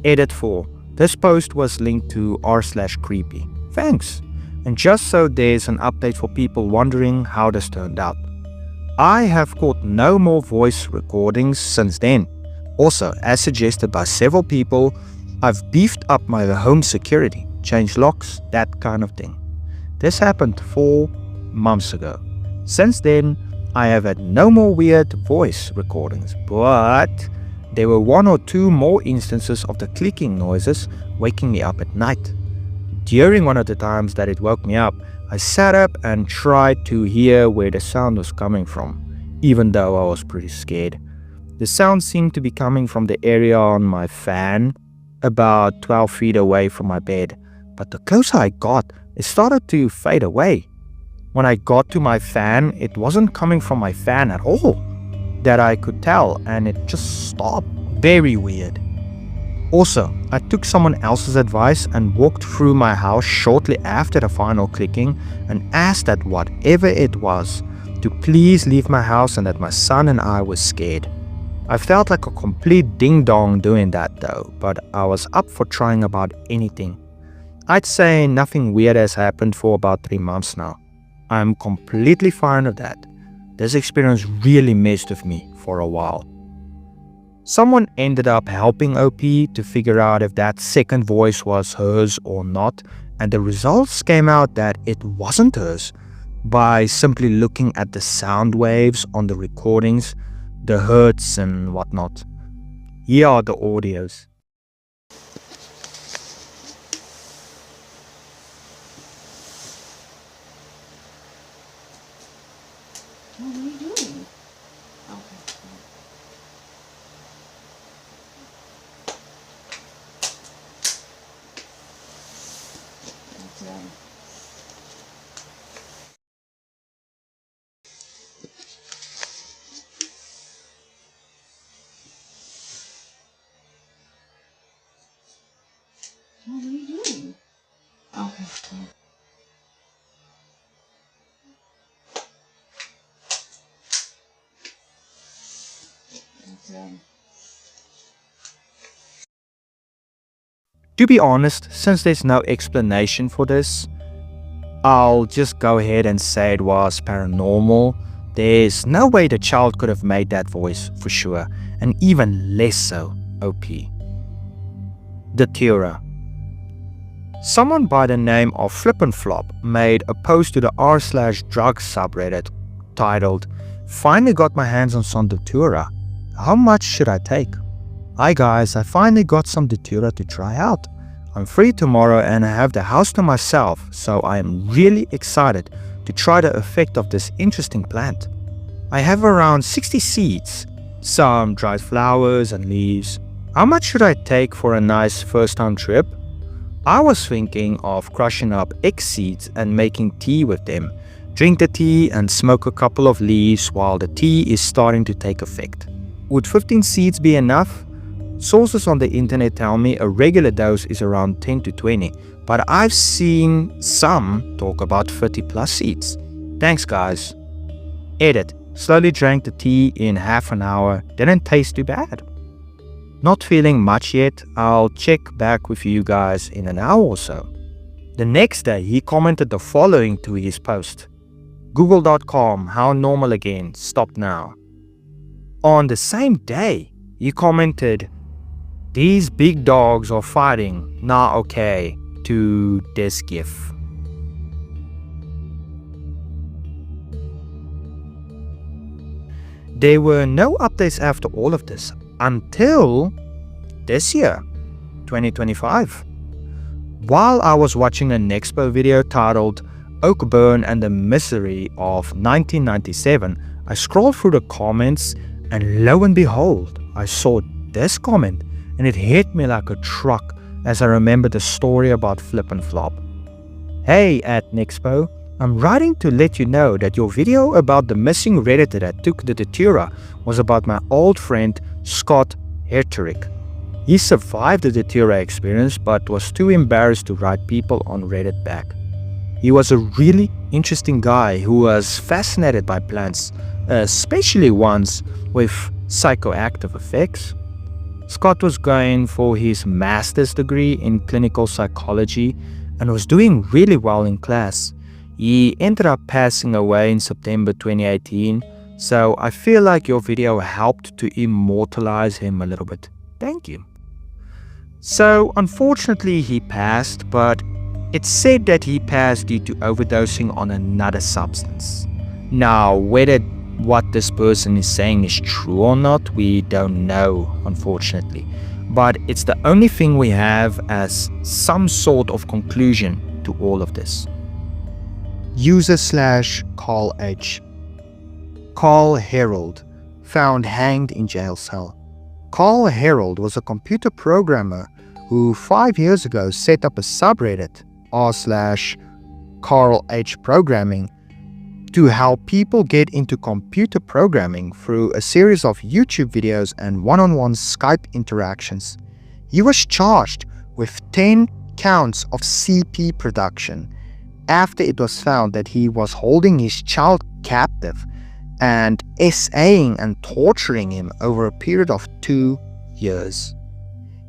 Edit 4. This post was linked to r/creepy. Thanks. And just so there's an update for people wondering how this turned out. I have caught no more voice recordings since then. Also, as suggested by several people, I've beefed up my home security, changed locks, that kind of thing. This happened 4 months ago. Since then, I have had no more weird voice recordings, but there were 1 or 2 more instances of the clicking noises waking me up at night. During one of the times that it woke me up, I sat up and tried to hear where the sound was coming from, even though I was pretty scared. The sound seemed to be coming from the area on my fan, about 12 feet away from my bed, but the closer I got, it started to fade away. When I got to my fan, it wasn't coming from my fan at all, that I could tell, and it just stopped. Very weird. Also, I took someone else's advice and walked through my house shortly after the final clicking and asked that whatever it was to please leave my house and that my son and I were scared. I felt like a complete ding-dong doing that though, but I was up for trying about anything. I'd say nothing weird has happened for about 3 months now. I'm completely fine with that. This experience really messed with me for a while. Someone ended up helping OP to figure out if that second voice was hers or not, and the results came out that it wasn't hers by simply looking at the sound waves on the recordings, the hertz and whatnot. Here are the audios. What are you doing? Okay. That's What are you doing? Okay. To be honest, since there's no explanation for this, I'll just go ahead and say it was paranormal. There's no way the child could have made that voice for sure, and even less so OP. The Tira. Someone by the name of Flip and Flop made a post to the r/drug subreddit titled, "Finally got my hands on some Datura. How much should I take? Hi guys, I finally got some Datura to try out. I'm free tomorrow and I have the house to myself, so I am really excited to try the effect of this interesting plant. I have around 60 seeds, some dried flowers and leaves. How much should I take for a nice first time trip? I was thinking of crushing up X seeds and making tea with them. Drink the tea and smoke a couple of leaves while the tea is starting to take effect. Would 15 seeds be enough? Sources on the internet tell me a regular dose is around 10 to 20, but I've seen some talk about 30 plus seeds. Thanks guys." Edit. Slowly drank the tea in half an hour. Didn't taste too bad. Not feeling much yet. I'll check back with you guys in an hour or so. The next day, he commented the following to his post. Google.com, how normal again, stop now. On the same day, he commented, "These big dogs are fighting, nah okay, to this gif." There were no updates after all of this until this year, 2025. While I was watching an Expo video titled Oakburn and the Misery of 1997, I scrolled through the comments and lo and behold, I saw this comment and it hit me like a truck as I remember the story about Flip and Flop. "Hey at Nexpo, I'm writing to let you know that your video about the missing redditor that took the Datura was about my old friend Scott Herterick. He survived the Datura experience but was too embarrassed to write people on Reddit back. He was a really interesting guy who was fascinated by plants, especially ones with psychoactive effects. Scott was going for his master's degree in clinical psychology and was doing really well in class. He ended up passing away in September 2018, so I feel like your video helped to immortalize him a little bit. Thank you." So unfortunately he passed, but It's said that he passed due to overdosing on another substance. Now, whether what this person is saying is true or not, we don't know, unfortunately. But it's the only thing we have as some sort of conclusion to all of this. User/Carl H. Carl Herold, found hanged in jail cell. Carl Herold was a computer programmer who 5 years ago set up a subreddit, r/Carl H Programming, to help people get into computer programming through a series of YouTube videos and one-on-one Skype interactions. He was charged with 10 counts of CP production after it was found that he was holding his child captive and SAing and torturing him over a period of 2 years.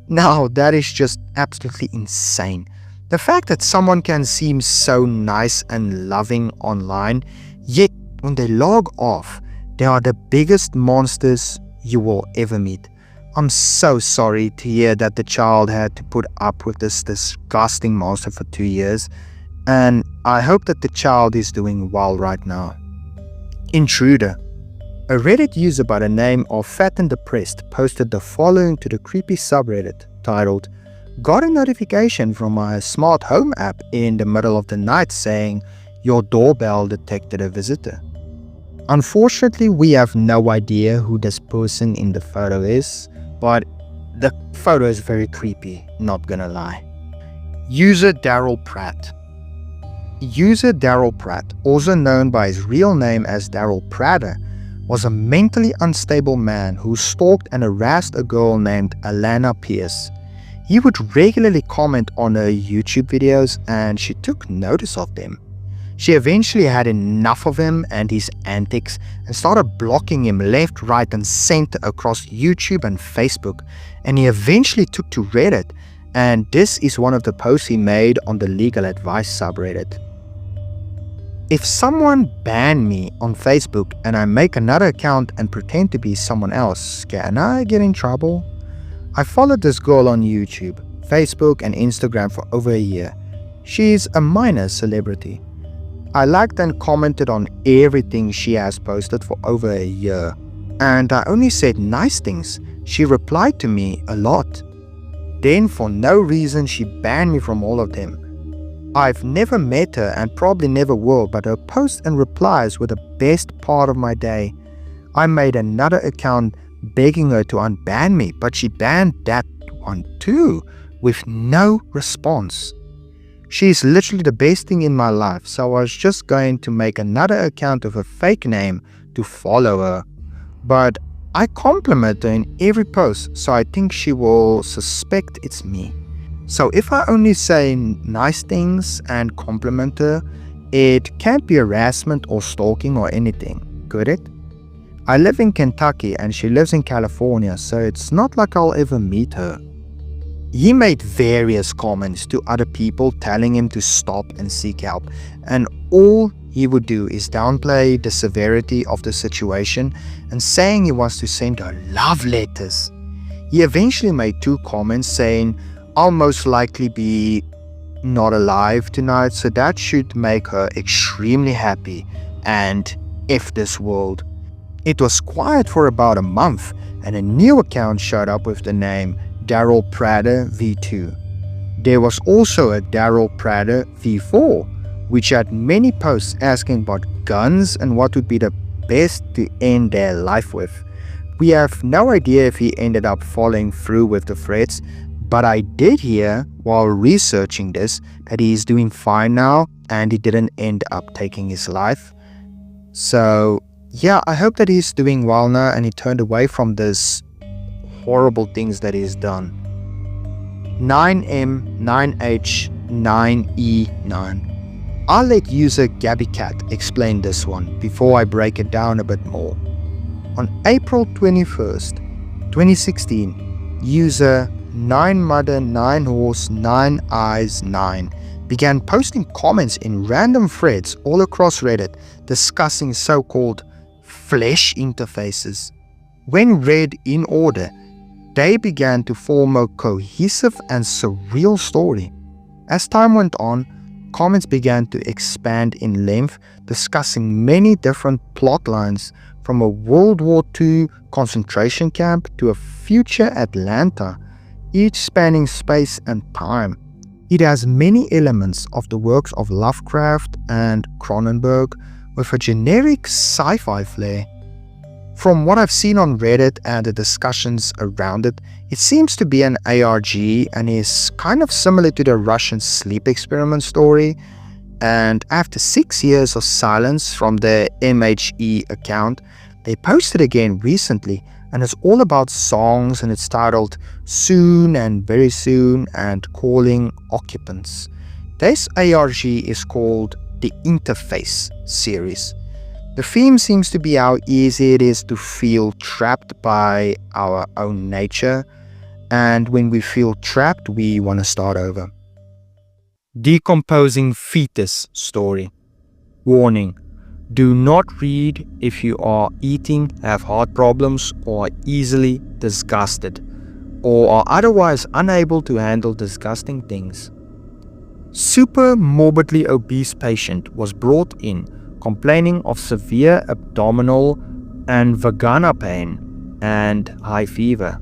Now, that is just absolutely insane. The fact that someone can seem so nice and loving online, yet when they log off, they are the biggest monsters you will ever meet. I'm so sorry to hear that the child had to put up with this disgusting monster for 2 years, and I hope that the child is doing well right now. Intruder. A Reddit user by the name of Fat and Depressed posted the following to the creepy subreddit titled, "Got a notification from my smart home app in the middle of the night saying your doorbell detected a visitor." Unfortunately, we have no idea who this person in the photo is, but the photo is very creepy, not gonna lie. User Daryl Pratt. User Daryl Pratt, also known by his real name as Daryl Prater, was a mentally unstable man who stalked and harassed a girl named Alana Pierce. He would regularly comment on her YouTube videos and she took notice of them. She eventually had enough of him and his antics and started blocking him left, right and center across YouTube and Facebook, and he eventually took to Reddit, and this is one of the posts he made on the legal advice subreddit. "If someone banned me on Facebook and I make another account and pretend to be someone else, can I get in trouble? I followed this girl on YouTube, Facebook and Instagram for over a year. She's a minor celebrity. I liked and commented on everything she has posted for over a year, and I only said nice things. She replied to me a lot. Then for no reason she banned me from all of them. I've never met her and probably never will, but her posts and replies were the best part of my day. I made another account begging her to unban me, but she banned that one too, with no response. She's literally the best thing in my life, so I was just going to make another account of a fake name to follow her. But I compliment her in every post, so I think she will suspect it's me. So if I only say nice things and compliment her, it can't be harassment or stalking or anything, could it? I live in Kentucky and she lives in California, so it's not like I'll ever meet her." He made various comments to other people telling him to stop and seek help, and all he would do is downplay the severity of the situation and saying he wants to send her love letters. He eventually made 2 comments saying, "I'll most likely be not alive tonight, so that should make her extremely happy, and F this world." It was quiet for about a month, and a new account showed up with the name Daryl Prater V2. There was also a Daryl Prater V4, which had many posts asking about guns and what would be the best to end their life with. We have no idea if he ended up following through with the threats, but I did hear while researching this that he is doing fine now and he didn't end up taking his life. So yeah, I hope that he's doing well now and he turned away from this horrible things that he's done. 9M9H9E9. I'll let user GabbyCat explain this one before I break it down a bit more. On April 21st, 2016, user 9mother9horse9eyes9 began posting comments in random threads all across Reddit discussing so-called flesh interfaces. When read in order, they began to form a cohesive and surreal story. As time went on, comments began to expand in length, discussing many different plot lines, from a World War II concentration camp to a future Atlanta, each spanning space and time. It has many elements of the works of Lovecraft and Cronenberg, with a generic sci-fi flair. From what I've seen on Reddit and the discussions around it, it seems to be an ARG and is kind of similar to the Russian sleep experiment story. And after 6 years of silence from the MHE account, they posted again recently, and it's all about songs, and it's titled Soon and Very Soon and Calling Occupants. This ARG is called the Interface series. The theme seems to be how easy it is to feel trapped by our own nature, and when we feel trapped, we want to start over. Decomposing fetus story. Warning: do not read if you are eating, have heart problems, or are easily disgusted, or are otherwise unable to handle disgusting things. Super morbidly obese patient was brought in complaining of severe abdominal and vagina pain and high fever.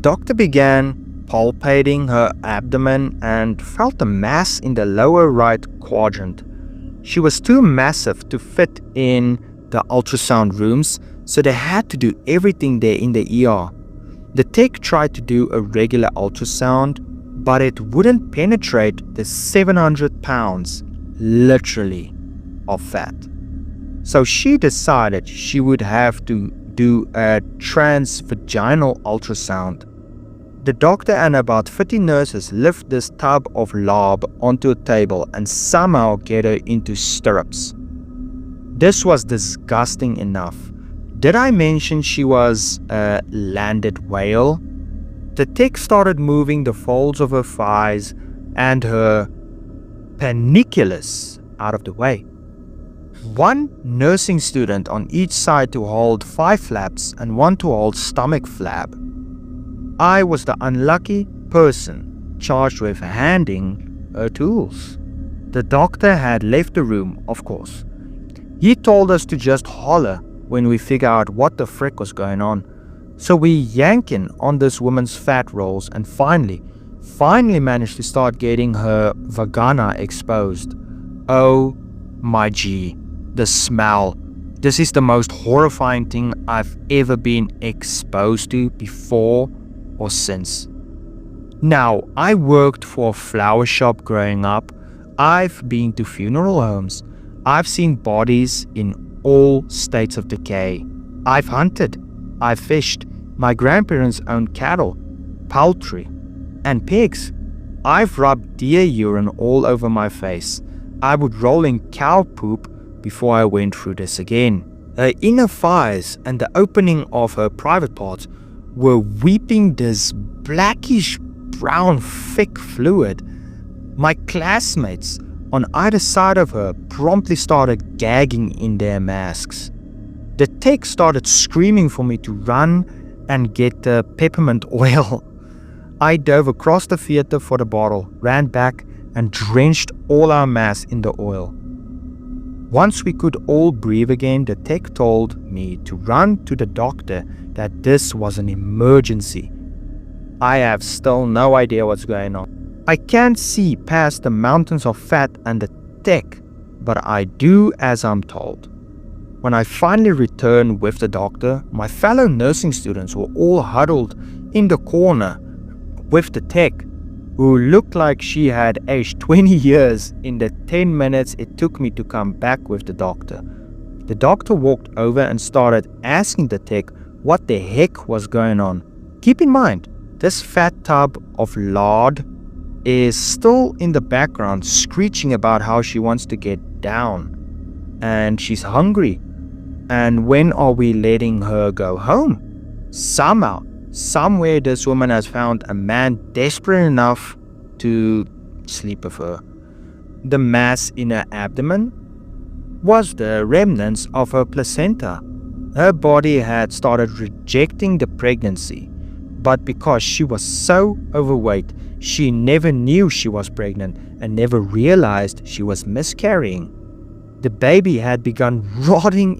Doctor began palpating her abdomen and felt a mass in the lower right quadrant. She was too massive to fit in the ultrasound rooms, so they had to do everything there in the ER. The tech tried to do a regular ultrasound, but it wouldn't penetrate the 700 pounds, literally, of fat. So she decided she would have to do a transvaginal ultrasound. The doctor and about 50 nurses lift this tub of lard onto a table and somehow get her into stirrups. This was disgusting enough. Did I mention she was a landed whale? The tech started moving the folds of her thighs and her panicculus out of the way. One nursing student on each side to hold thigh flaps and one to hold stomach flap. I was the unlucky person charged with handing her tools. The doctor had left the room, of course. He told us to just holler when we figure out what the frick was going on. So we yanking on this woman's fat rolls and finally managed to start getting her vagina exposed. Oh my G, the smell. This is the most horrifying thing I've ever been exposed to before or since. Now, I worked for a flower shop growing up. I've been to funeral homes. I've seen bodies in all states of decay. I've hunted. I've fished. My grandparents owned cattle, poultry, and pigs. I've rubbed deer urine all over my face. I would roll in cow poop before I went through this again. Her inner thighs and the opening of her private parts were weeping this blackish brown thick fluid. My classmates on either side of her promptly started gagging in their masks. The tech started screaming for me to run and get the peppermint oil. I dove across the theater for the bottle, ran back, and drenched all our mass in the oil. Once we could all breathe again, the tech told me to run to the doctor, that this was an emergency. I have still no idea what's going on. I can't see past the mountains of fat and the tech, but I do as I'm told. When I finally returned with the doctor, my fellow nursing students were all huddled in the corner with the tech, who looked like she had aged 20 years in the 10 minutes it took me to come back with the doctor. The doctor walked over and started asking the tech what the heck was going on. Keep in mind, this fat tub of lard is still in the background screeching about how she wants to get down. And she's hungry. And when are we letting her go home? Somehow, somewhere this woman has found a man desperate enough to sleep with her. The mass in her abdomen was the remnants of her placenta. Her body had started rejecting the pregnancy. but because she was so overweight, she never knew she was pregnant and never realized she was miscarrying. The baby had begun rotting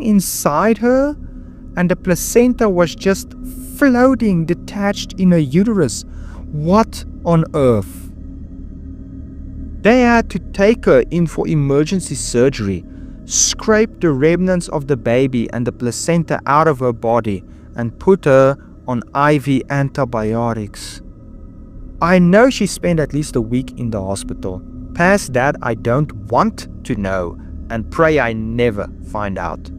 inside her, and the placenta was just floating detached in her uterus. What on earth? They had to take her in for emergency surgery, scrape the remnants of the baby and the placenta out of her body, and put her on IV antibiotics. I know she spent at least a week in the hospital. Past that, I don't want to know, and pray I never find out.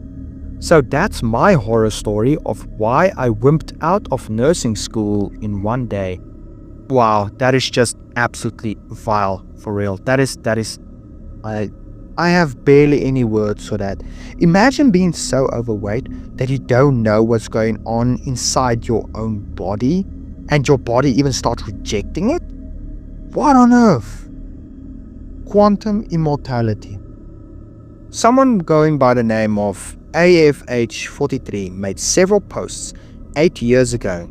So that's my horror story of why I wimped out of nursing school in one day. Wow, that is just absolutely vile, for real. I have barely any words for that. Imagine being so overweight that you don't know what's going on inside your own body, and your body even starts rejecting it? What on earth? Quantum immortality. Someone going by the name of AFH43 made several posts 8 years ago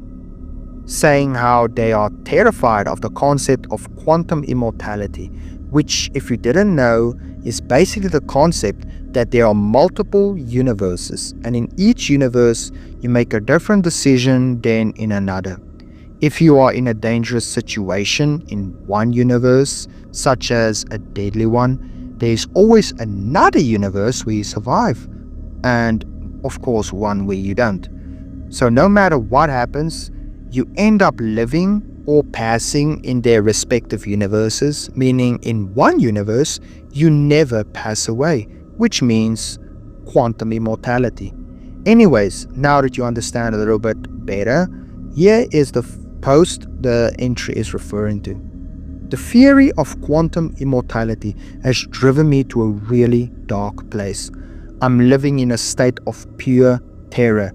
saying how they are terrified of the concept of quantum immortality, which, if you didn't know, is basically the concept that there are multiple universes, and in each universe you make a different decision than in another. If you are in a dangerous situation in one universe, such as a deadly one, there is always another universe where you survive, and of course one where you don't. So no matter what happens, you end up living or passing in their respective universes, meaning in one universe you never pass away, which means quantum immortality. Anyways, now that you understand a little bit better, here is the post the entry is referring to. The theory of quantum immortality has driven me to a really dark place. I'm living in a state of pure terror.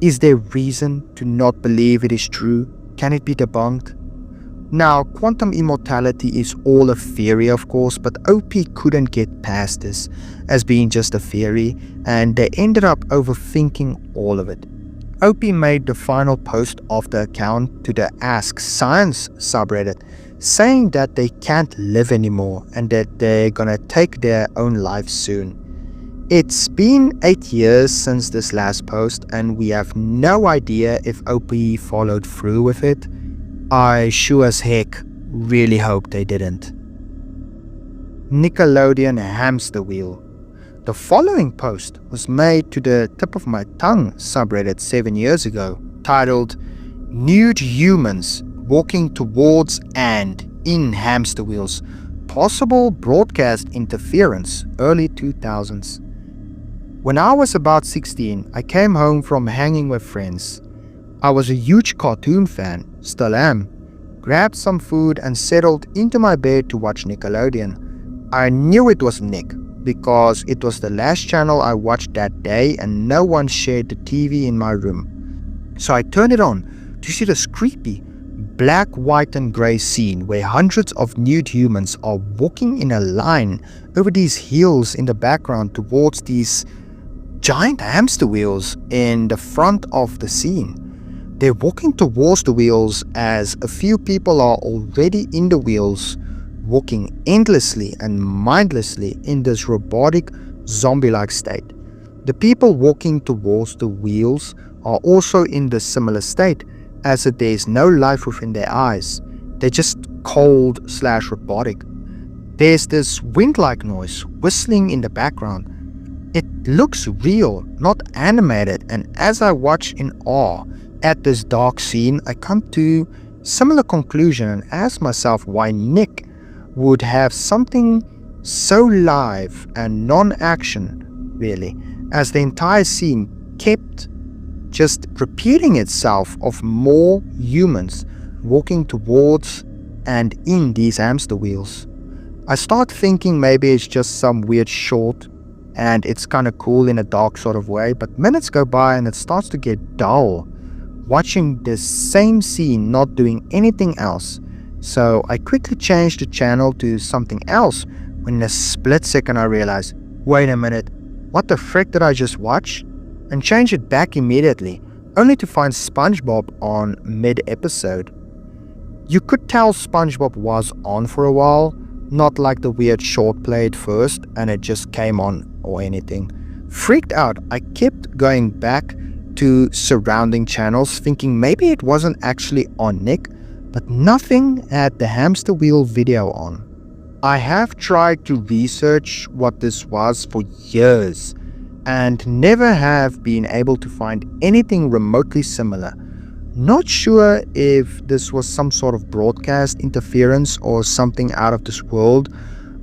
Is there reason to not believe it is true? Can it be debunked? Now, quantum immortality is all a theory, of course, but OP couldn't get past this as being just a theory, and they ended up overthinking all of it. OP made the final post of the account to the Ask Science subreddit, saying that they can't live anymore and that they're gonna take their own life soon. It's been 8 years since this last post, and we have no idea if OP followed through with it. I sure as heck really hope they didn't. Nickelodeon hamster wheel. The following post was made to the Tip of My Tongue subreddit 7 years ago, titled Nude Humans Walking Towards and in Hamster Wheels, Possible Broadcast Interference, early 2000s. When I was about 16, I came home from hanging with friends. I was a huge cartoon fan, still am. Grabbed some food and settled into my bed to watch Nickelodeon. I knew it was Nick because it was the last channel I watched that day and no one shared the TV in my room. So I turned it on to see this creepy black, white and grey scene where hundreds of nude humans are walking in a line over these hills in the background towards these giant hamster wheels in the front of the scene. They're walking towards the wheels as a few people are already in the wheels, walking endlessly and mindlessly in this robotic, zombie-like state. The people walking towards the wheels are also in the similar state, as if there is no life within their eyes. They're just cold/robotic. There's this wind-like noise whistling in the background. It looks real, not animated, and as I watch in awe at this dark scene, I come to similar conclusion and ask myself why Nick would have something so live and non-action, really, as the entire scene kept just repeating itself of more humans walking towards and in these hamster wheels. I start thinking maybe it's just some weird short and it's kind of cool in a dark sort of way, but minutes go by and it starts to get dull watching the same scene not doing anything else. So I quickly changed the channel to something else when in a split second I realized, wait a minute, what the frick did I just watch? And changed it back immediately, only to find SpongeBob on mid-episode. You could tell SpongeBob was on for a while, not like the weird short play at first and it just came on or anything. Freaked out, I kept going back to surrounding channels thinking maybe it wasn't actually on Nick, but nothing had the hamster wheel video on. I have tried to research what this was for years and never have been able to find anything remotely similar. Not sure if this was some sort of broadcast interference or something out of this world,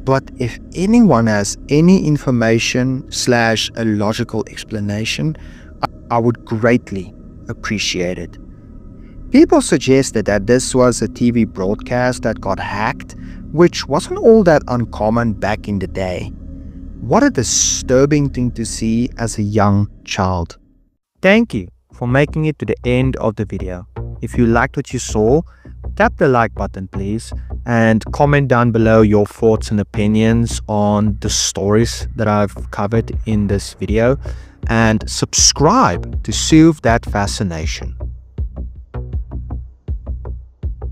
but if anyone has any information / a logical explanation, I would greatly appreciate it. People suggested that this was a TV broadcast that got hacked, which wasn't all that uncommon back in the day. What a disturbing thing to see as a young child. Thank you for making it to the end of the video. If you liked what you saw, tap the like button please, and comment down below your thoughts and opinions on the stories that I've covered in this video, and subscribe to soothe that fascination.